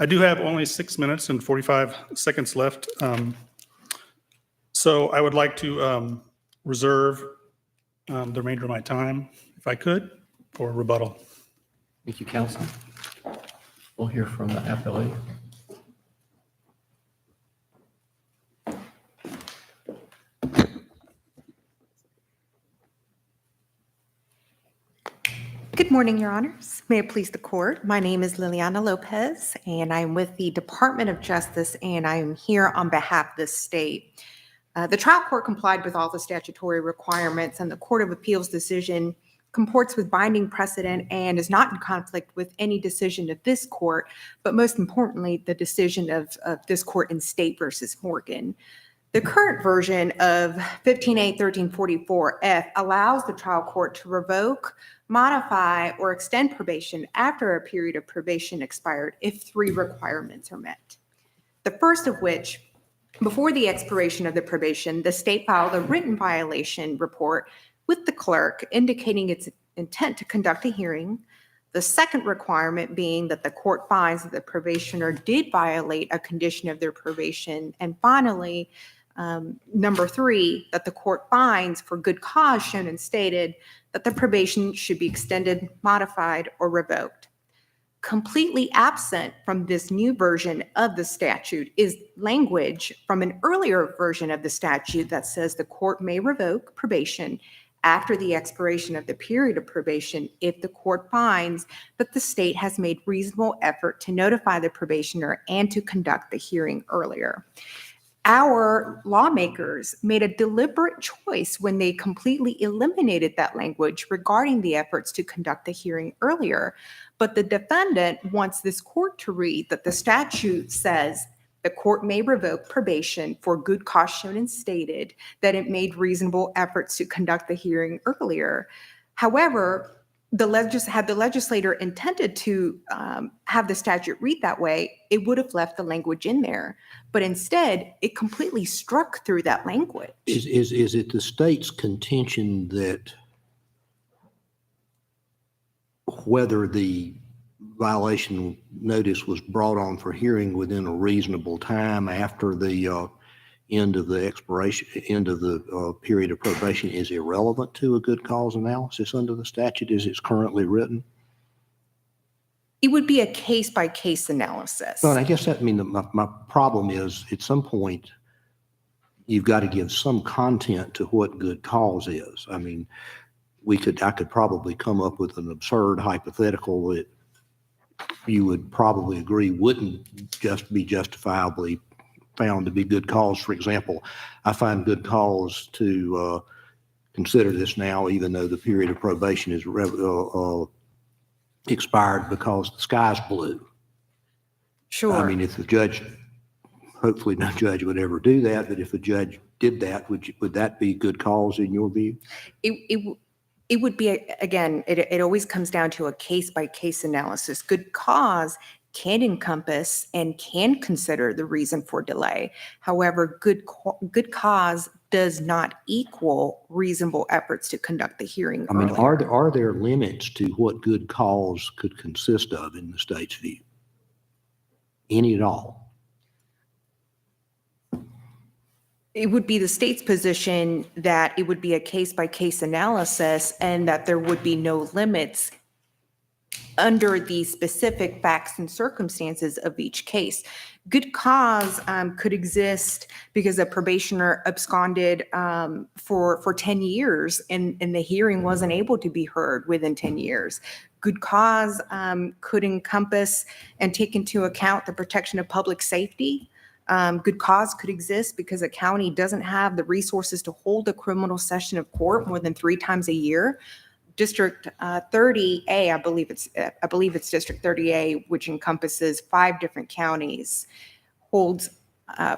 Speaker 9: I do have only 6 minutes and 45 seconds left. So I would like to reserve the remainder of my time, if I could, for rebuttal.
Speaker 3: Thank you, counsel. We'll hear from the appellee.
Speaker 11: Good morning, Your Honors. May it please the court. My name is Liliana Lopez, and I'm with the Department of Justice, and I am here on behalf of the state. The trial court complied with all the statutory requirements, and the Court of Appeals decision comports with binding precedent and is not in conflict with any decision of this court, but most importantly, the decision of this court in State versus Morgan. The current version of 15A1344F allows the trial court to revoke, modify, or extend probation after a period of probation expired if 3 requirements are met. The first of which, before the expiration of the probation, the state filed a written violation report with the clerk indicating its intent to conduct a hearing. The second requirement being that the court finds that the probationer did violate a condition of their probation. And finally, number 3, that the court finds for good cause shown and stated that the probation should be extended, modified, or revoked. Completely absent from this new version of the statute is language from an earlier version of the statute that says the court may revoke probation after the expiration of the period of probation if the court finds that the state has made reasonable effort to notify the probationer and to conduct the hearing earlier. Our lawmakers made a deliberate choice when they completely eliminated that language regarding the efforts to conduct the hearing earlier. But the defendant wants this court to read that the statute says the court may revoke probation for good cause shown and stated that it made reasonable efforts to conduct the hearing earlier. However, had the legislator intended to have the statute read that way, it would have left the language in there. But instead, it completely struck through that language.
Speaker 5: Is it the state's contention that whether the violation notice was brought on for hearing within a reasonable time after the end of the period of probation is irrelevant to a good cause analysis under the statute as it's currently written?
Speaker 11: It would be a case-by-case analysis.
Speaker 5: Well, I guess that my problem is at some point you've got to give some content to what good cause is. I mean, I could probably come up with an absurd hypothetical that you would probably agree wouldn't just be justifiably found to be good cause. For example, I find good cause to consider this now, even though the period of probation is expired because the sky's blue.
Speaker 11: Sure.
Speaker 5: I mean, if the judge, hopefully no judge would ever do that, but if a judge did that, would that be good cause in your view?
Speaker 11: It would be, again, it always comes down to a case-by-case analysis. Good cause can encompass and can consider the reason for delay. However, good cause does not equal reasonable efforts to conduct the hearing.
Speaker 5: I mean, are there limits to what good cause could consist of in the state's view? Any at all?
Speaker 11: It would be the state's position that it would be a case-by-case analysis and that there would be no limits under the specific facts and circumstances of each case. Good cause could exist because a probationer absconded for 10 years and the hearing wasn't able to be heard within 10 years. Good cause could encompass and take into account the protection of public safety. Good cause could exist because a county doesn't have the resources to hold a criminal session of court more than 3 times a year. District 30A, I believe it's District 30A, which encompasses 5 different counties, holds,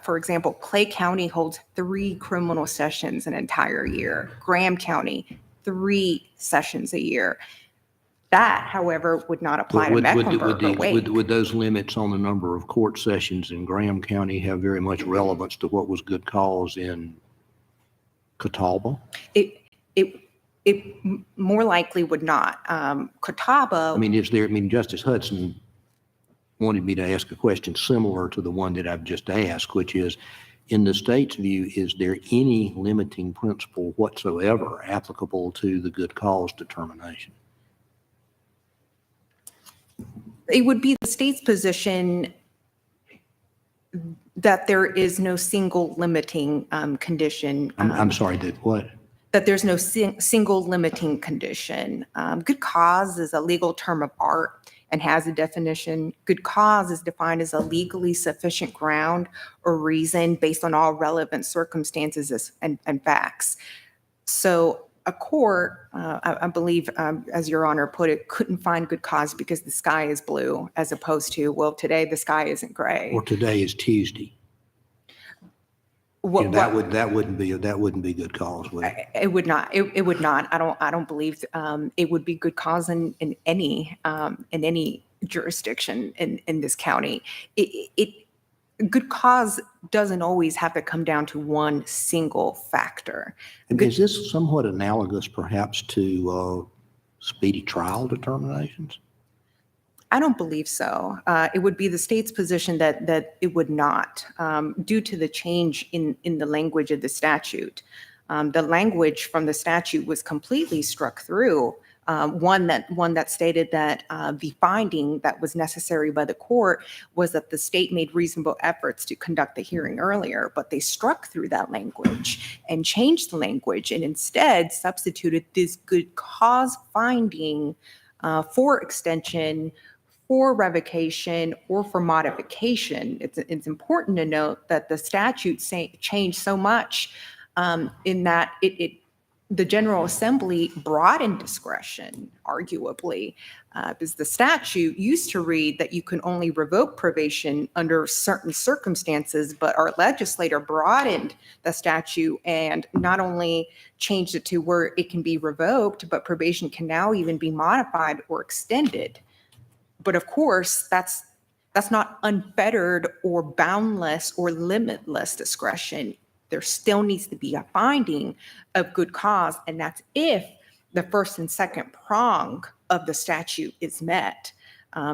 Speaker 11: for example, Clay County holds 3 criminal sessions an entire year. Graham County, 3 sessions a year. That, however, would not apply to Mecklenburg or Wake.
Speaker 5: Would those limits on the number of court sessions in Graham County have very much relevance to what was good cause in Catawba?
Speaker 11: It more likely would not. Catawba.
Speaker 5: I mean, Justice Hudson wanted me to ask a question similar to the one that I've just asked, which is, in the state's view, is there any limiting principle whatsoever applicable to the good cause determination?
Speaker 11: It would be the state's position that there is no single limiting condition.
Speaker 5: I'm sorry, that what?
Speaker 11: That there's no single limiting condition. Good cause is a legal term of art and has a definition. Good cause is defined as a legally sufficient ground or reason based on all relevant circumstances and facts. So a court, I believe, as Your Honor put it, couldn't find good cause because the sky is blue, as opposed to, well, today the sky isn't gray.
Speaker 5: Or today is Tuesday. That wouldn't be good cause, would it?
Speaker 11: It would not. It would not. I don't believe it would be good cause in any jurisdiction in this county. Good cause doesn't always have to come down to one single factor.
Speaker 5: Is this somewhat analogous, perhaps, to speedy trial determinations?
Speaker 11: I don't believe so. It would be the state's position that it would not, due to the change in the language of the statute. The language from the statute was completely struck through. One that stated that the finding that was necessary by the court was that the state made reasonable efforts to conduct the hearing earlier, but they struck through that language and changed the language and instead substituted this good cause finding for extension, for revocation, or for modification. It's important to note that the statute changed so much in that the General Assembly broadened discretion, arguably, because the statute used to read that you can only revoke probation under certain circumstances, but our legislator broadened the statute and not only changed it to where it can be revoked, but probation can now even be modified or extended. But of course, that's not unfettered or boundless or limitless discretion. There still needs to be a finding of good cause, and that's if the first and second prong of the statute is met.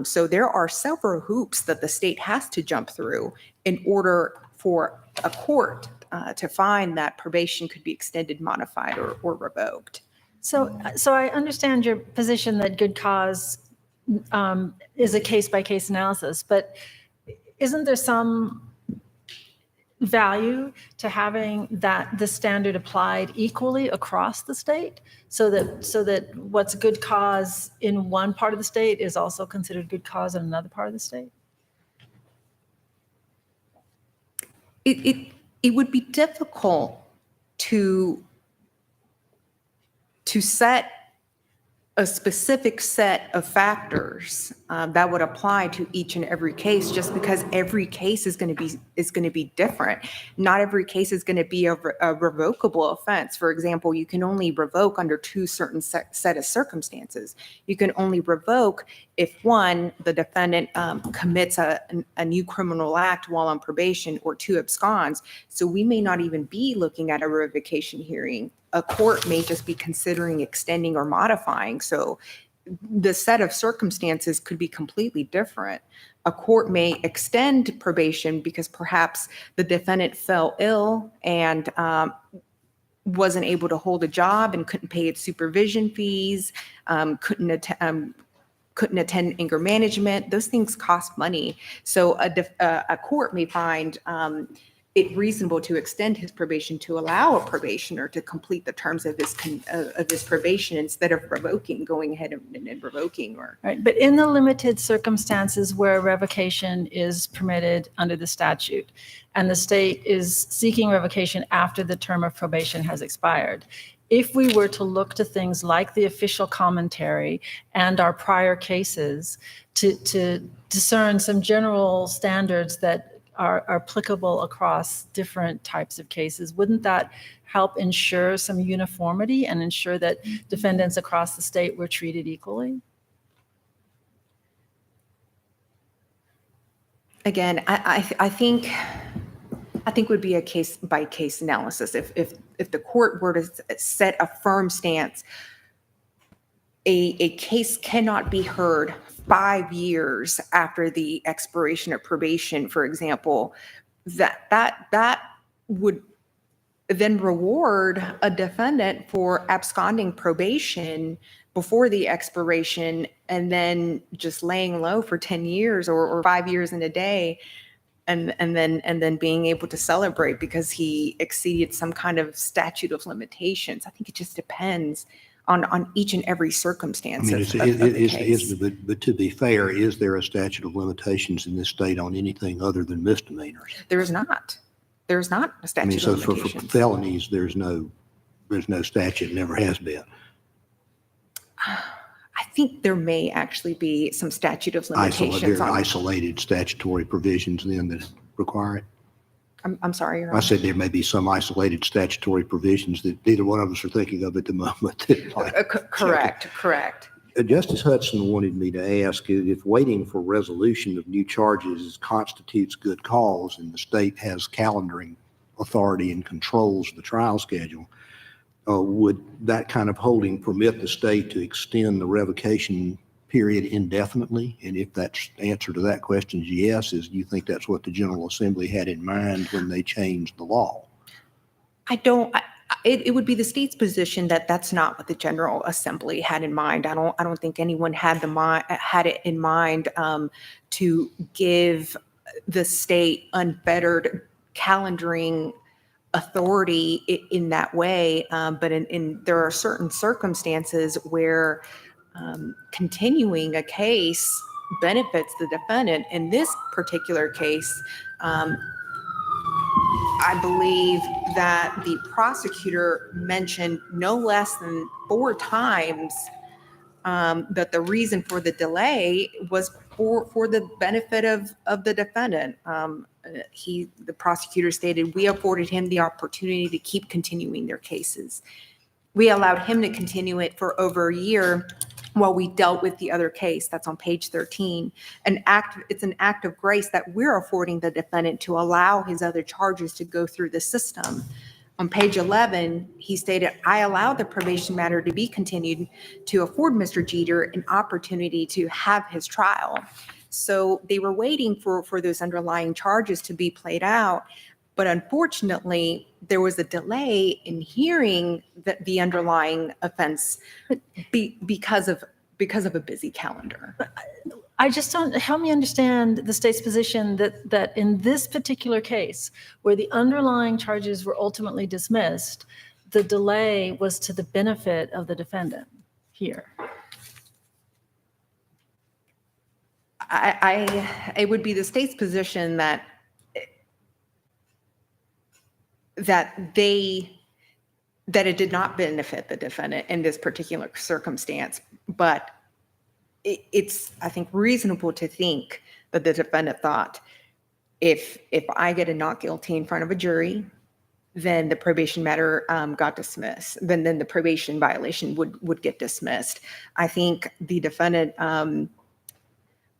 Speaker 11: So there are several hoops that the state has to jump through in order for a court to find that probation could be extended, modified, or revoked.
Speaker 7: So I understand your position that good cause is a case-by-case analysis, but isn't there some value to having the standard applied equally across the state so that what's good cause in one part of the state is also considered good cause in another part of the state?
Speaker 11: It would be difficult to set a specific set of factors that would apply to each and every case, just because every case is going to be different. Not every case is going to be a revocable offense. For example, you can only revoke under 2 certain set of circumstances. You can only revoke if, one, the defendant commits a new criminal act while on probation, or 2, absconds. So we may not even be looking at a revocation hearing. A court may just be considering extending or modifying. So the set of circumstances could be completely different. A court may extend probation because perhaps the defendant fell ill and wasn't able to hold a job and couldn't pay its supervision fees, couldn't attend anger management. Those things cost money. So a court may find it reasonable to extend his probation to allow a probationer to complete the terms of his probation instead of going ahead and revoking.
Speaker 7: Right, but in the limited circumstances where revocation is permitted under the statute, and the state is seeking revocation after the term of probation has expired, if we were to look to things like the official commentary and our prior cases to discern some general standards that are applicable across different types of cases, wouldn't that help ensure some uniformity and ensure that defendants across the state were treated equally?
Speaker 11: Again, I think would be a case by case analysis. If the court were to set a firm stance, a case cannot be heard 5 years after the expiration of probation, for example, that would then reward a defendant for absconding probation before the expiration and then just laying low for 10 years or 5 years and a day, and then being able to celebrate because he exceeded some kind of statute of limitations. I think it just depends on each and every circumstance.
Speaker 5: I mean, but to be fair, is there a statute of limitations in this state on anything other than misdemeanors?
Speaker 11: There is not. There's not a
Speaker 5: I
Speaker 11: statute
Speaker 5: mean, so
Speaker 11: of
Speaker 5: for
Speaker 11: limitations.
Speaker 5: felonies, there's no statute, never has been.
Speaker 11: I think there may actually be some statute of limitations.
Speaker 5: There are
Speaker 11: on.
Speaker 5: isolated statutory provisions then that require it.
Speaker 11: I'm sorry, Your
Speaker 5: I
Speaker 11: Honor.
Speaker 5: said there may be some isolated statutory provisions that neither one of us are thinking of at the moment.
Speaker 11: Correct.
Speaker 5: Justice Hudson wanted me to ask if waiting for resolution of new charges constitutes good cause and the state has calendaring authority and controls the trial schedule, would that kind of holding permit the state to extend the revocation period indefinitely? And if that's the answer to that question is yes, do you think that's what the General Assembly had in mind when they changed the law?
Speaker 11: It would be the state's position that that's not what the General Assembly had in mind. I don't think anyone had it in mind to give the state unfettered calendaring authority in that way. But there are certain circumstances where continuing a case benefits the defendant. In this particular case, I believe that the prosecutor mentioned no less than 4 times that the reason for the delay was for the benefit of the defendant. The prosecutor stated, "We afforded him the opportunity to keep continuing their cases. We allowed him to continue it for over a year while we dealt with the other case." That's on page 13. It's an act of grace that we're affording the defendant to allow his other charges to go through the system. On page 11, he stated, "I allowed the probation matter to be continued to afford Mr. Jeter an opportunity to have his trial." So they were waiting for those underlying charges to be played out. But unfortunately, there was a delay in hearing the underlying offense because of a busy calendar.
Speaker 7: I just don't, help me understand the state's position that in this particular case, where the underlying charges were ultimately dismissed, the delay was to the benefit of the defendant here.
Speaker 11: It would be the state's position that it did not benefit the defendant in this particular circumstance, but it's, I think, reasonable to think that the defendant thought, if I get a not guilty in front of a jury, then the probation matter got dismissed. Then the probation violation would get dismissed. I think the defendant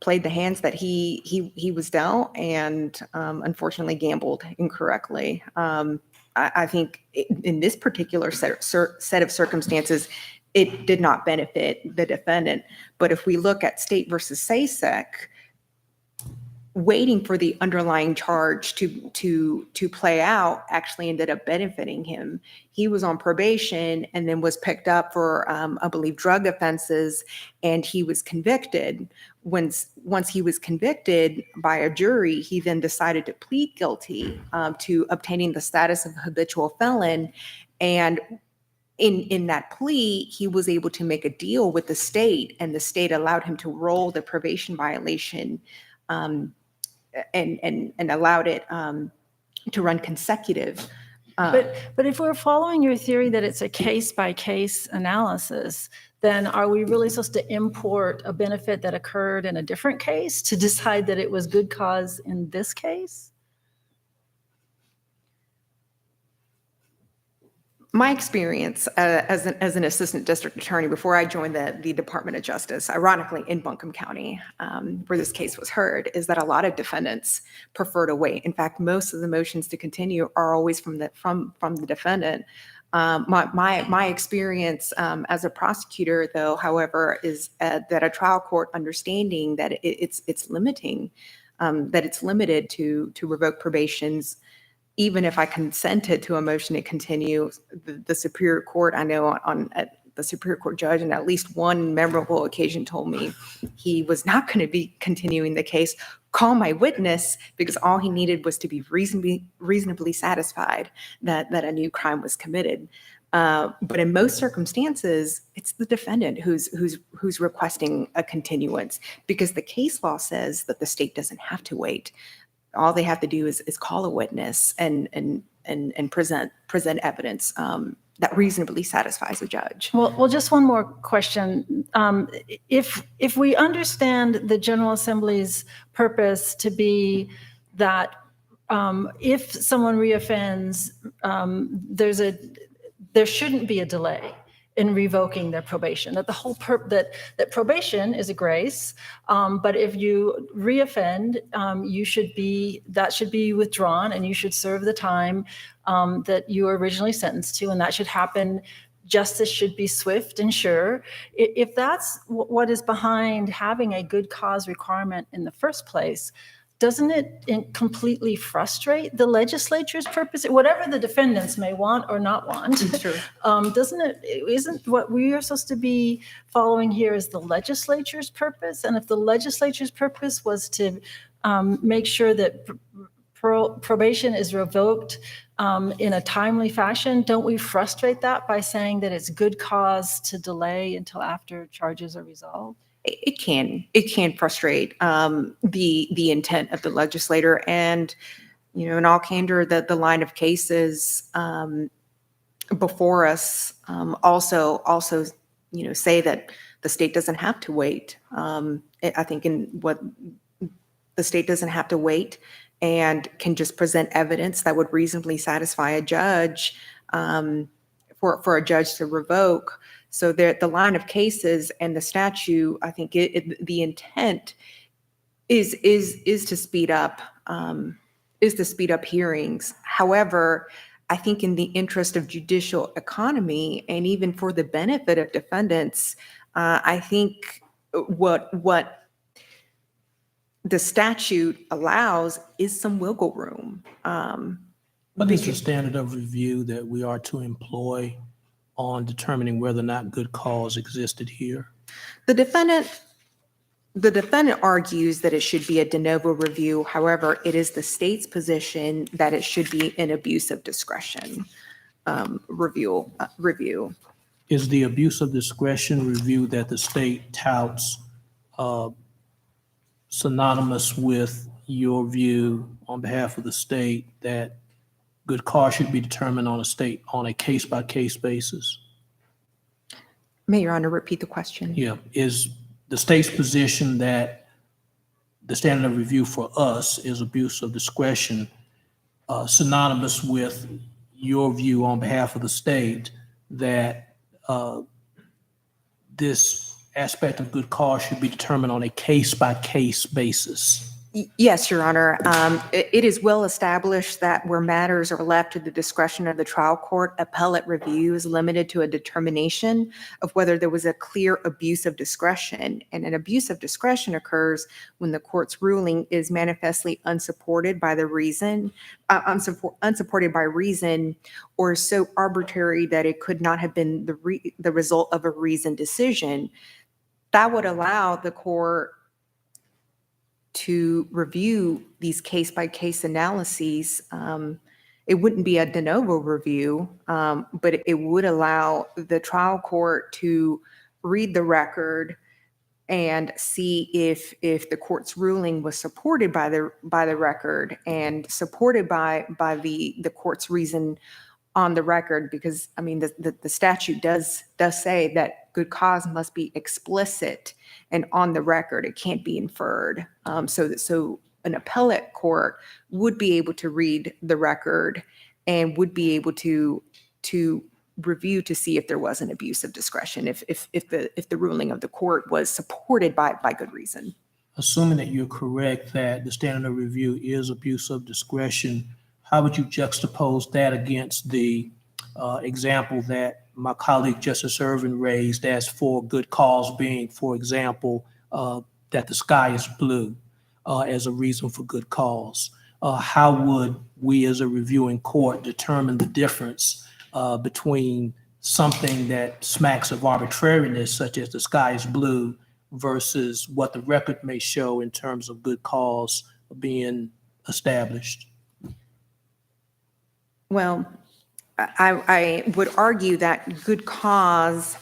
Speaker 11: played the hands that he was dealt and unfortunately gambled incorrectly. I think in this particular set of circumstances, it did not benefit the defendant. But if we look at State versus Sasek, waiting for the underlying charge to play out actually ended up benefiting him. He was on probation and then was picked up for, I believe, drug offenses, and he was convicted. Once he was convicted by a jury, he then decided to plead guilty to obtaining the status of a habitual felon. And in that plea, he was able to make a deal with the state, and the state allowed him to roll the probation violation and allowed it to run consecutive.
Speaker 7: But if we're following your theory that it's a case-by-case analysis, then are we really supposed to import a benefit that occurred in a different case to decide that it was good cause in this case?
Speaker 11: My experience as an assistant district attorney before I joined the Department of Justice, ironically in Buncombe County, where this case was heard, is that a lot of defendants prefer to wait. In fact, most of the motions to continue are always from the defendant. My experience as a prosecutor, though, however, is that a trial court understanding that it's limiting, that it's limited to revoke probations. Even if I consented to a motion to continue, the Superior Court, I know the Superior Court judge on at least one memorable occasion told me he was not going to be continuing the case. Call my witness, because all he needed was to be reasonably satisfied that a new crime was committed. But in most circumstances, it's the defendant who's requesting a continuance, because the case law says that the state doesn't have to wait. All they have to do is call a witness and present evidence that reasonably satisfies a judge.
Speaker 7: Well, just one more question. If we understand the General Assembly's purpose to be that if someone reoffends, there shouldn't be a delay in revoking their probation, that the whole that probation is a grace, but if you reoffend, that should be withdrawn, and you should serve the time that you were originally sentenced to, and that should happen. Justice should be swift and sure. If that's what is behind having a good cause requirement in the first place, doesn't it completely frustrate the legislature's purpose? Whatever the defendants may want or not want,
Speaker 11: Sure.
Speaker 7: Isn't what we are supposed to be following here is the legislature's purpose? And if the legislature's purpose was to make sure that probation is revoked in a timely fashion, don't we frustrate that by saying that it's good cause to delay until after charges are resolved?
Speaker 11: It can frustrate the intent of the legislator, and in all candor, the line of cases before us also say that the state doesn't have to wait. I think in what the state doesn't have to wait and can just present evidence that would reasonably satisfy a judge for a judge to revoke. So the line of cases and the statute, I think the intent is to speed up hearings. However, I think in the interest of judicial economy and even for the benefit of defendants, I think what the statute allows is some wiggle room.
Speaker 6: What is the standard of review that we are to employ on determining whether or not good cause existed here?
Speaker 11: The defendant argues that it should be a de novo review. However, it is the state's position that it should be an abuse of discretion review.
Speaker 6: Is the abuse of discretion review that the state touts synonymous with your view on behalf of the state that good cause should be determined on a case-by-case basis?
Speaker 11: May Your Honor repeat the question?
Speaker 6: Yeah. Is the state's position that the standard of review for us is abuse of discretion synonymous with your view on behalf of the state that this aspect of good cause should be determined on a case-by-case basis?
Speaker 11: Yes, Your Honor. It is well established that where matters are left to the discretion of the trial court, appellate review is limited to a determination of whether there was a clear abuse of discretion. And an abuse of discretion occurs when the court's ruling is manifestly unsupported by the reason, unsupported by reason, or so arbitrary that it could not have been the result of a reasoned decision. That would allow the court to review these case-by-case analyses. It wouldn't be a de novo review, but it would allow the trial court to read the record and see if the court's ruling was supported by the record and supported by the court's reason on the record. Because I mean, the statute does say that good cause must be explicit and on the record. It can't be inferred. So an appellate court would be able to read the record and would be able to review to see if there was an abuse of discretion, if the ruling of the court was supported by good reason.
Speaker 6: Assuming that you're correct that the standard of review is abuse of discretion, how would you juxtapose that against the example that my colleague Justice Irvin raised as for good cause being, for example, that the sky is blue as a reason for good cause? How would we as a reviewing court determine the difference between something that smacks of arbitrariness, such as the sky is blue, versus what the record may show in terms of good cause being established?
Speaker 11: Well, I would argue that good cause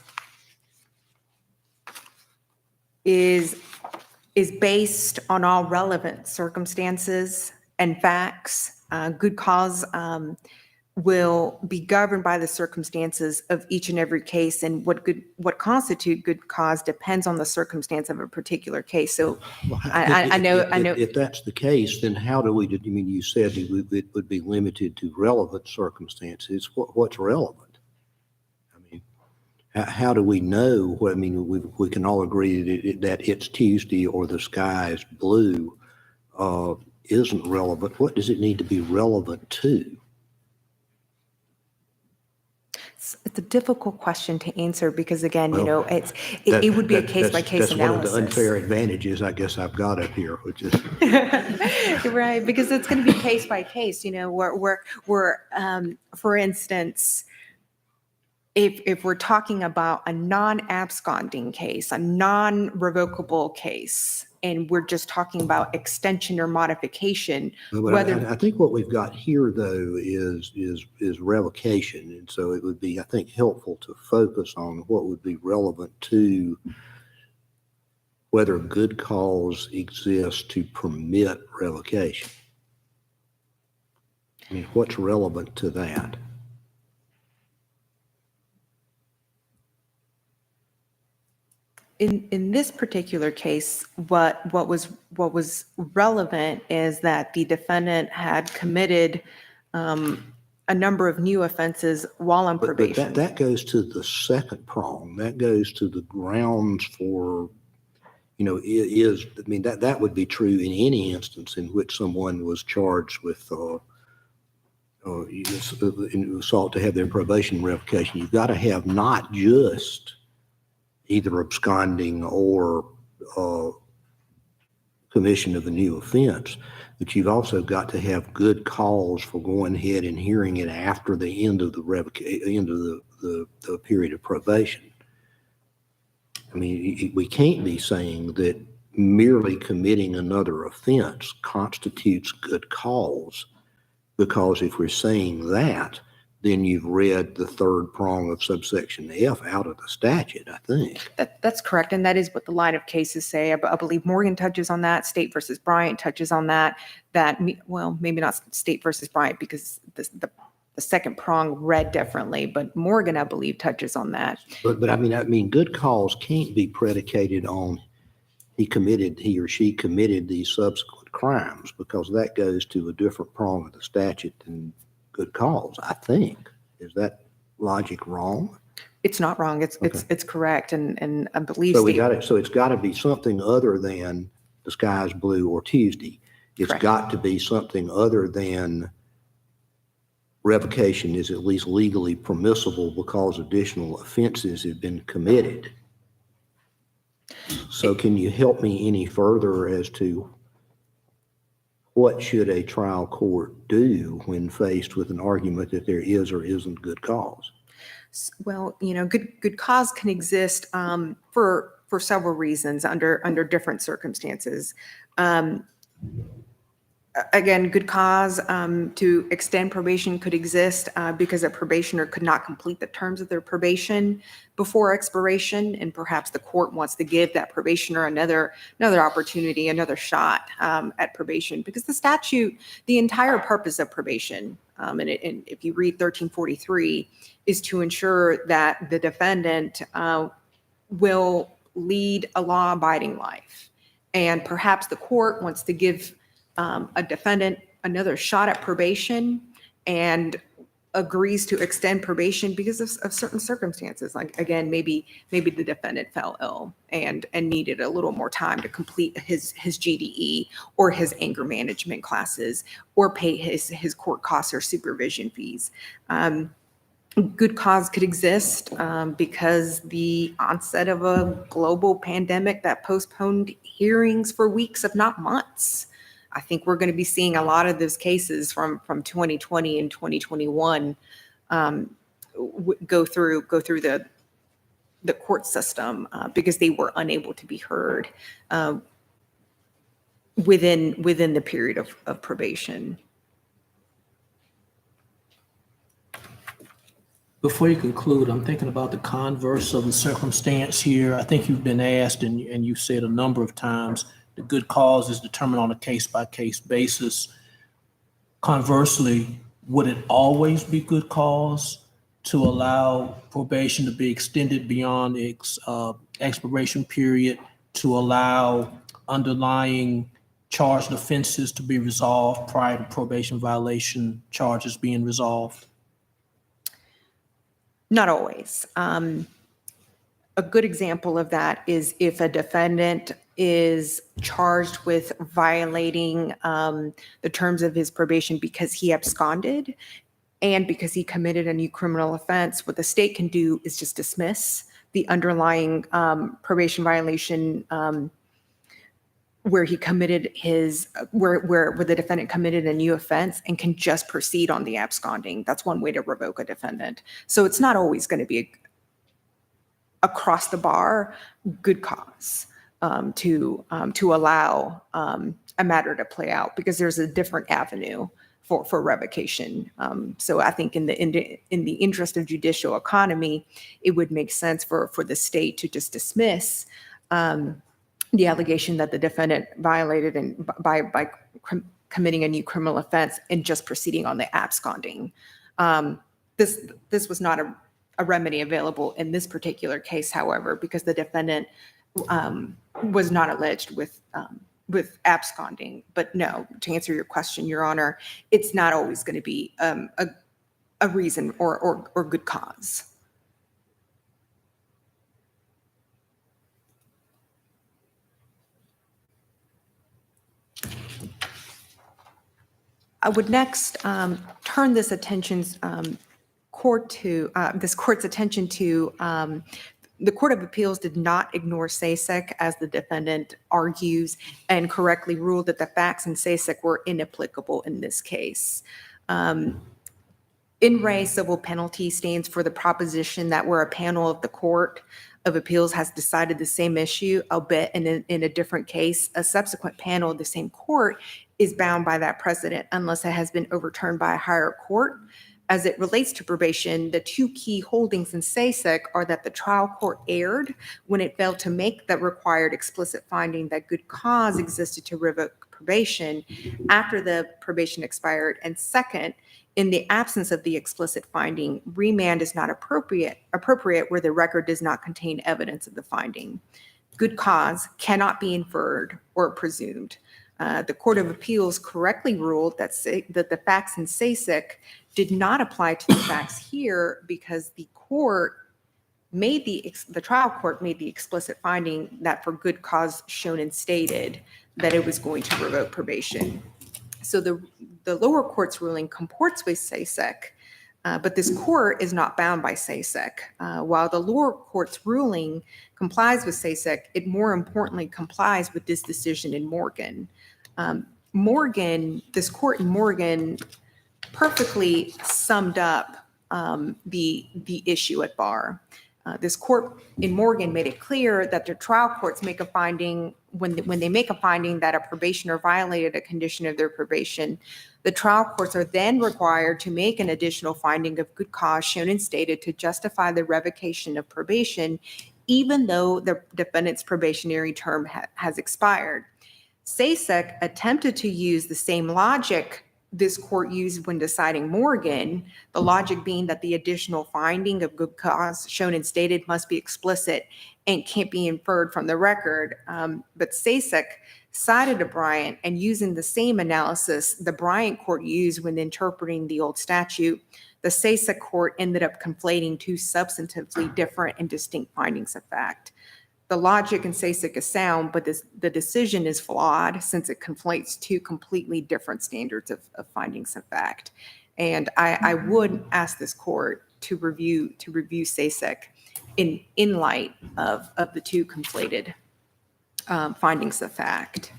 Speaker 11: is based on all relevant circumstances and facts. Good cause will be governed by the circumstances of each and every case, and what constitute good cause depends on the circumstance of a particular case. So I know.
Speaker 5: If that's the case, then how do we, I mean, you said it would be limited to relevant circumstances. What's relevant? I mean, how do we know? I mean, we can all agree that it's Tuesday or the sky is blue isn't relevant. What does it need to be relevant to?
Speaker 11: It's a difficult question to answer because, again, it would be a case-by-case analysis.
Speaker 5: That's one of the unfair advantages I guess I've got up here, which is
Speaker 11: right, because it's going to be case-by-case. For instance, if we're talking about a non-absconding case, a non-revocable case, and we're just talking about extension or modification,
Speaker 5: I think what we've got here, though, is revocation. And so it would be, I think, helpful to focus on what would be relevant to whether good cause exists to permit revocation. I mean, what's relevant to that?
Speaker 11: In this particular case, what was relevant is that the defendant had committed a number of new offenses while on probation.
Speaker 5: But that goes to the second prong. That goes to the grounds for, that would be true in any instance in which someone was charged with sought to have their probation revocation. You've got to have not just either absconding or commission of a new offense, but you've also got to have good cause for going ahead and hearing it after the end of the period of probation. I mean, we can't be saying that merely committing another offense constitutes good cause, because if we're saying that, then you've read the third prong of subsection F out of the statute, I think.
Speaker 11: That's correct, and that is what the line of cases say. I believe Morgan touches on that. State versus Bryant touches on that. Well, maybe not State versus Bryant because the second prong read differently, but Morgan, I believe, touches on that.
Speaker 5: But I mean, good cause can't be predicated on he or she committed these subsequent crimes, because that goes to a different prong of the statute than good cause, I think. Is that logic wrong?
Speaker 11: It's not wrong. It's correct, and I believe
Speaker 5: so it's got to be something other than the sky's blue or Tuesday. It's
Speaker 11: Correct.
Speaker 5: got to be something other than revocation is at least legally permissible because additional offenses have been committed. So can you help me any further as to what should a trial court do when faced with an argument that there is or isn't good cause?
Speaker 11: Well, good cause can exist for several reasons under different circumstances. Again, good cause to extend probation could exist because a probationer could not complete the terms of their probation before expiration, and perhaps the court wants to give that probationer another opportunity, another shot at probation. Because the entire purpose of probation, and if you read 1343, is to ensure that the defendant will lead a law-abiding life, and perhaps the court wants to give a defendant another shot at probation and agrees to extend probation because of certain circumstances. Like, again, maybe the defendant fell ill and needed a little more time to complete his GDE or his anger management classes or pay his court costs or supervision fees. Good cause could exist because the onset of a global pandemic that postponed hearings for weeks, if not months. I think we're going to be seeing a lot of those cases from 2020 and 2021 go through the court system because they were unable to be heard within the period of probation.
Speaker 6: Before you conclude, I'm thinking about the converse of the circumstance here. I think you've been asked, and you said a number of times, the good cause is determined on a case-by-case basis. Conversely, would it always be good cause to allow probation to be extended beyond its expiration period, to allow underlying charged offenses to be resolved prior to probation violation charges being resolved?
Speaker 11: Not always. A good example of that is if a defendant is charged with violating the terms of his probation because he absconded and because he committed a new criminal offense. What the state can do is just dismiss the underlying probation violation where he committed where the defendant committed a new offense and can just proceed on the absconding. That's one way to revoke a defendant. So it's not always going to be across the bar good cause to allow a matter to play out, because there's a different avenue for revocation. So I think in the interest of judicial economy, it would make sense for the state to just dismiss the allegation that the defendant violated and by committing a new criminal offense and just proceeding on the absconding. This was not a remedy available in this particular case, however, because the defendant was not alleged with absconding. But no, to answer your question, Your Honor, it's not always going to be a reason or good cause. I would next turn this court's attention to the Court of Appeals did not ignore SASEC, as the defendant argues, and correctly ruled that the facts in SASEC were inapplicable in this case. In re civil penalty stands for the proposition that where a panel of the Court of Appeals has decided the same issue, albeit in a different case, a subsequent panel of the same court is bound by that precedent unless it has been overturned by a higher court. As it relates to probation, the two key holdings in SASEC are that the trial court erred when it failed to make the required explicit finding that good cause existed to revoke probation after the probation expired. And second, in the absence of the explicit finding, remand is not appropriate where the record does not contain evidence of the finding. Good cause cannot be inferred or presumed. The Court of Appeals correctly ruled that the facts in SASEC did not apply to the facts here because the court the trial court made the explicit finding that for good cause shown and stated that it was going to revoke probation. So the lower court's ruling comports with SASEC, but this court is not bound by SASEC. While the lower court's ruling complies with SASEC, it more importantly complies with this decision in Morgan. This court in Morgan perfectly summed up the issue at bar. This court in Morgan made it clear that the trial courts make a finding, when they make a finding that a probationer violated a condition of their probation, the trial courts are then required to make an additional finding of good cause shown and stated to justify the revocation of probation, even though the defendant's probationary term has expired. SASEC attempted to use the same logic this court used when deciding Morgan, the logic being that the additional finding of good cause shown and stated must be explicit and can't be inferred from the record. But SASEC cited a Bryant, and using the same analysis the Bryant court used when interpreting the old statute, the SASEC court ended up conflating two substantively different and distinct findings of fact. The logic in SASEC is sound, but the decision is flawed since it conflates two completely different standards of findings of fact. And I would ask this court to review SASEC in light of the two conflated findings of fact.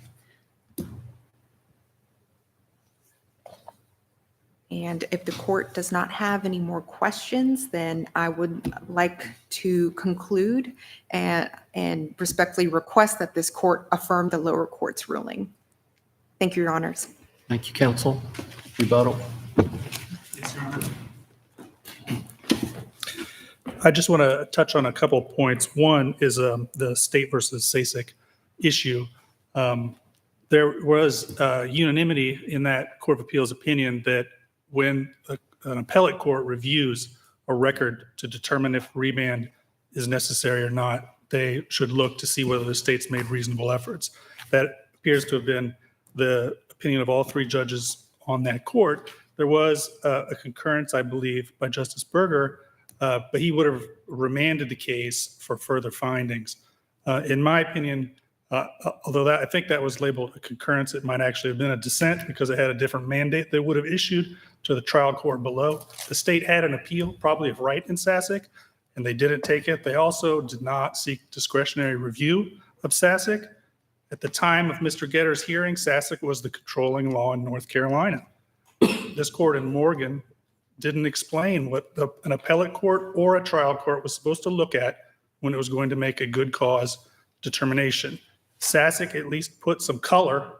Speaker 11: And if the court does not have any more questions, then I would like to conclude and respectfully request that this court affirm the lower court's ruling. Thank you, Your Honors.
Speaker 3: Thank you, counsel. Rebuttal.
Speaker 9: I just want to touch on a couple of points. One is the state versus SASEC issue. There was unanimity in that Court of Appeals opinion that when an appellate court reviews a record to determine if remand is necessary or not, they should look to see whether the state's made reasonable efforts. That appears to have been the opinion of all three judges on that court. There was a concurrence, I believe, by Justice Berger, but he would have remanded the case for further findings. In my opinion, although I think that was labeled a concurrence, it might actually have been a dissent because it had a different mandate they would have issued to the trial court below. The state had an appeal, probably of right in SASEC, and they didn't take it. They also did not seek discretionary review of SASEC. At the time of Mr. Getter's hearing, SASEC was the controlling law in North Carolina. This court in Morgan didn't explain what an appellate court or a trial court was supposed to look at when it was going to make a good cause determination. SASEC at least put some color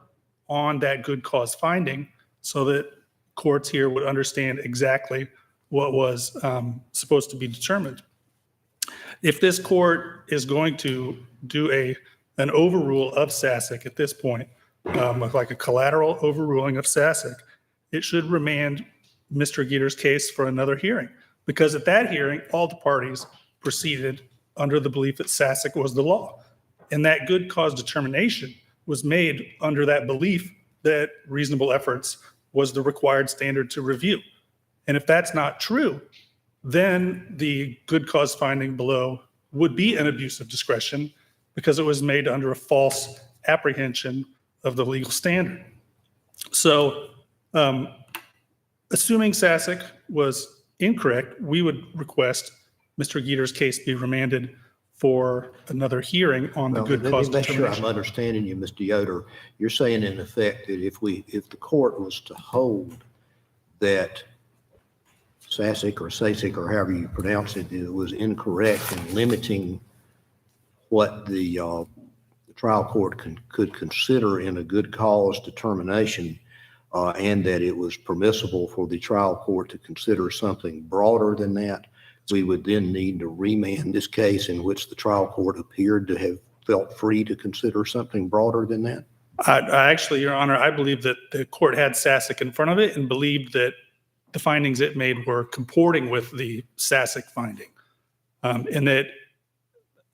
Speaker 9: on that good cause finding so that courts here would understand exactly what was supposed to be determined. If this court is going to do an overrule of SASEC at this point, like a collateral overruling of SASEC, it should remand Mr. Getter's case for another hearing, because at that hearing, all the parties proceeded under the belief that SASEC was the law. And that good cause determination was made under that belief that reasonable efforts was the required standard to review. And if that's not true, then the good cause finding below would be an abuse of discretion because it was made under a false apprehension of the legal standard. So assuming SASEC was incorrect, we would request Mr. Getter's case be remanded for another hearing on the good cause determination.
Speaker 5: Let me make sure I'm understanding you, Mr. Yoder. You're saying in effect that if the court was to hold that SASEC or SASEC or however you pronounce it, it was incorrect in limiting what the trial court could consider in a good cause determination, and that it was permissible for the trial court to consider something broader than that, we would then need to remand this case in which the trial court appeared to have felt free to consider something broader than that?
Speaker 9: I actually, Your Honor, I believe that the court had SASEC in front of it and believed that the findings it made were comporting with the SASEC finding, and that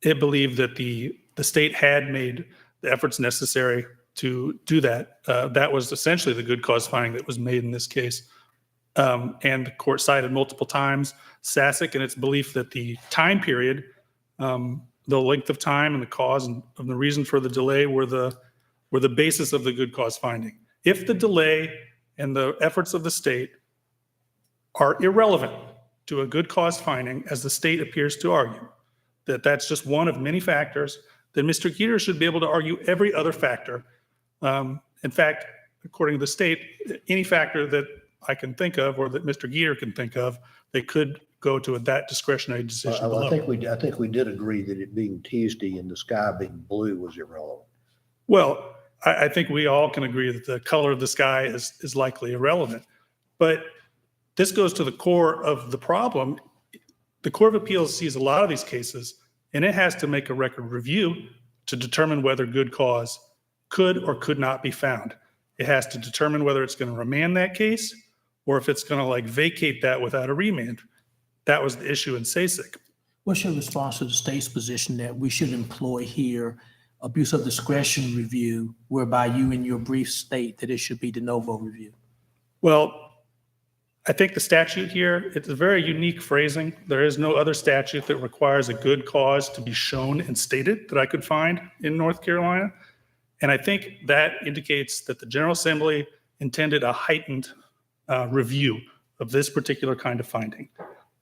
Speaker 9: it believed that the state had made the efforts necessary to do that. That was essentially the good cause finding that was made in this case. And the court cited multiple times SASIC and its belief that the time period, the length of time and the cause and the reason for the delay were the basis of the good cause finding. If the delay and the efforts of the state are irrelevant to a good cause finding, as the state appears to argue, that that's just one of many factors, then Mr. Geter should be able to argue every other factor. In fact, according to the state, any factor that I can think of or that Mr. Geter can think of, they could go to that discretionary decision below.
Speaker 5: I think we did agree that it being Tuesday and the sky being blue was irrelevant.
Speaker 9: Well, I think we all can agree that the color of the sky is likely irrelevant. But this goes to the core of the problem. The Court of Appeals sees a lot of these cases, and it has to make a record review to determine whether good cause could or could not be found. It has to determine whether it's going to remand that case or if it's going to vacate that without a remand. That was the issue in SASIC.
Speaker 6: What's your response to the state's position that we should employ here abuse of discretion review, whereby you in your brief state that it should be de novo review?
Speaker 9: Well, I think the statute here, it's a very unique phrasing. There is no other statute that requires a good cause to be shown and stated that I could find in North Carolina. And I think that indicates that the General Assembly intended a heightened review of this particular kind of finding.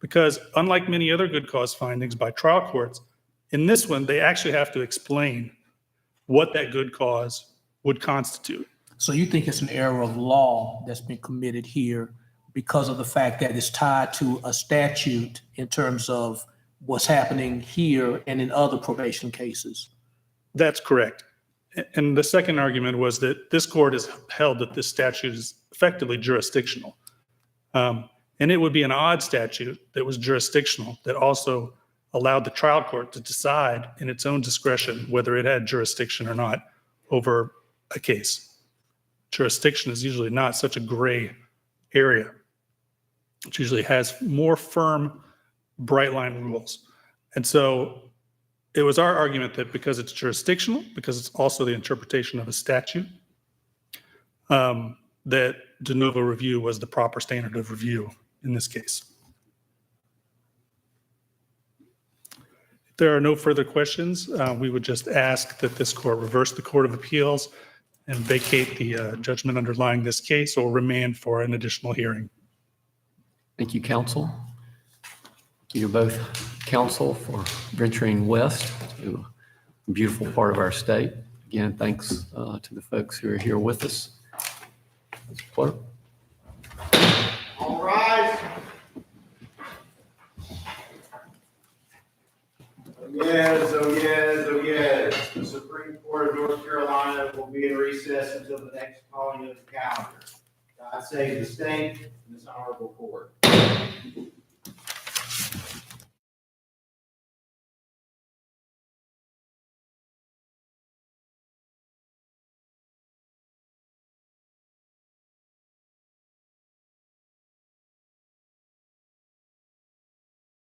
Speaker 9: Because unlike many other good cause findings by trial courts, in this one, they actually have to explain what that good cause would constitute.
Speaker 6: So you think it's an error of law that's been committed here because of the fact that it's tied to a statute in terms of what's happening here and in other probation cases?
Speaker 9: That's correct. And the second argument was that this court has held that this statute is effectively jurisdictional. And it would be an odd statute that was jurisdictional that also allowed the trial court to decide in its own discretion whether it had jurisdiction or not over a case. Jurisdiction is usually not such a gray area. It usually has more firm, bright line rules. And so it was our argument that because it's jurisdictional, because it's also the interpretation of a statute, that de novo review was the proper standard of review in this case. If there are no further questions, we would just ask that this court reverse the Court of Appeals and vacate the judgment underlying this case or remand for an additional hearing.
Speaker 3: Thank you, counsel. Thank you to both counsel for venturing west to a beautiful part of our state. Again, thanks to the folks who are here with us. Mr. Clerk.
Speaker 2: All rise. Oh yes, oh yes, oh yes. The Supreme Court of North Carolina will be in recess until the next calling of the calendar. God save the state and this honorable court.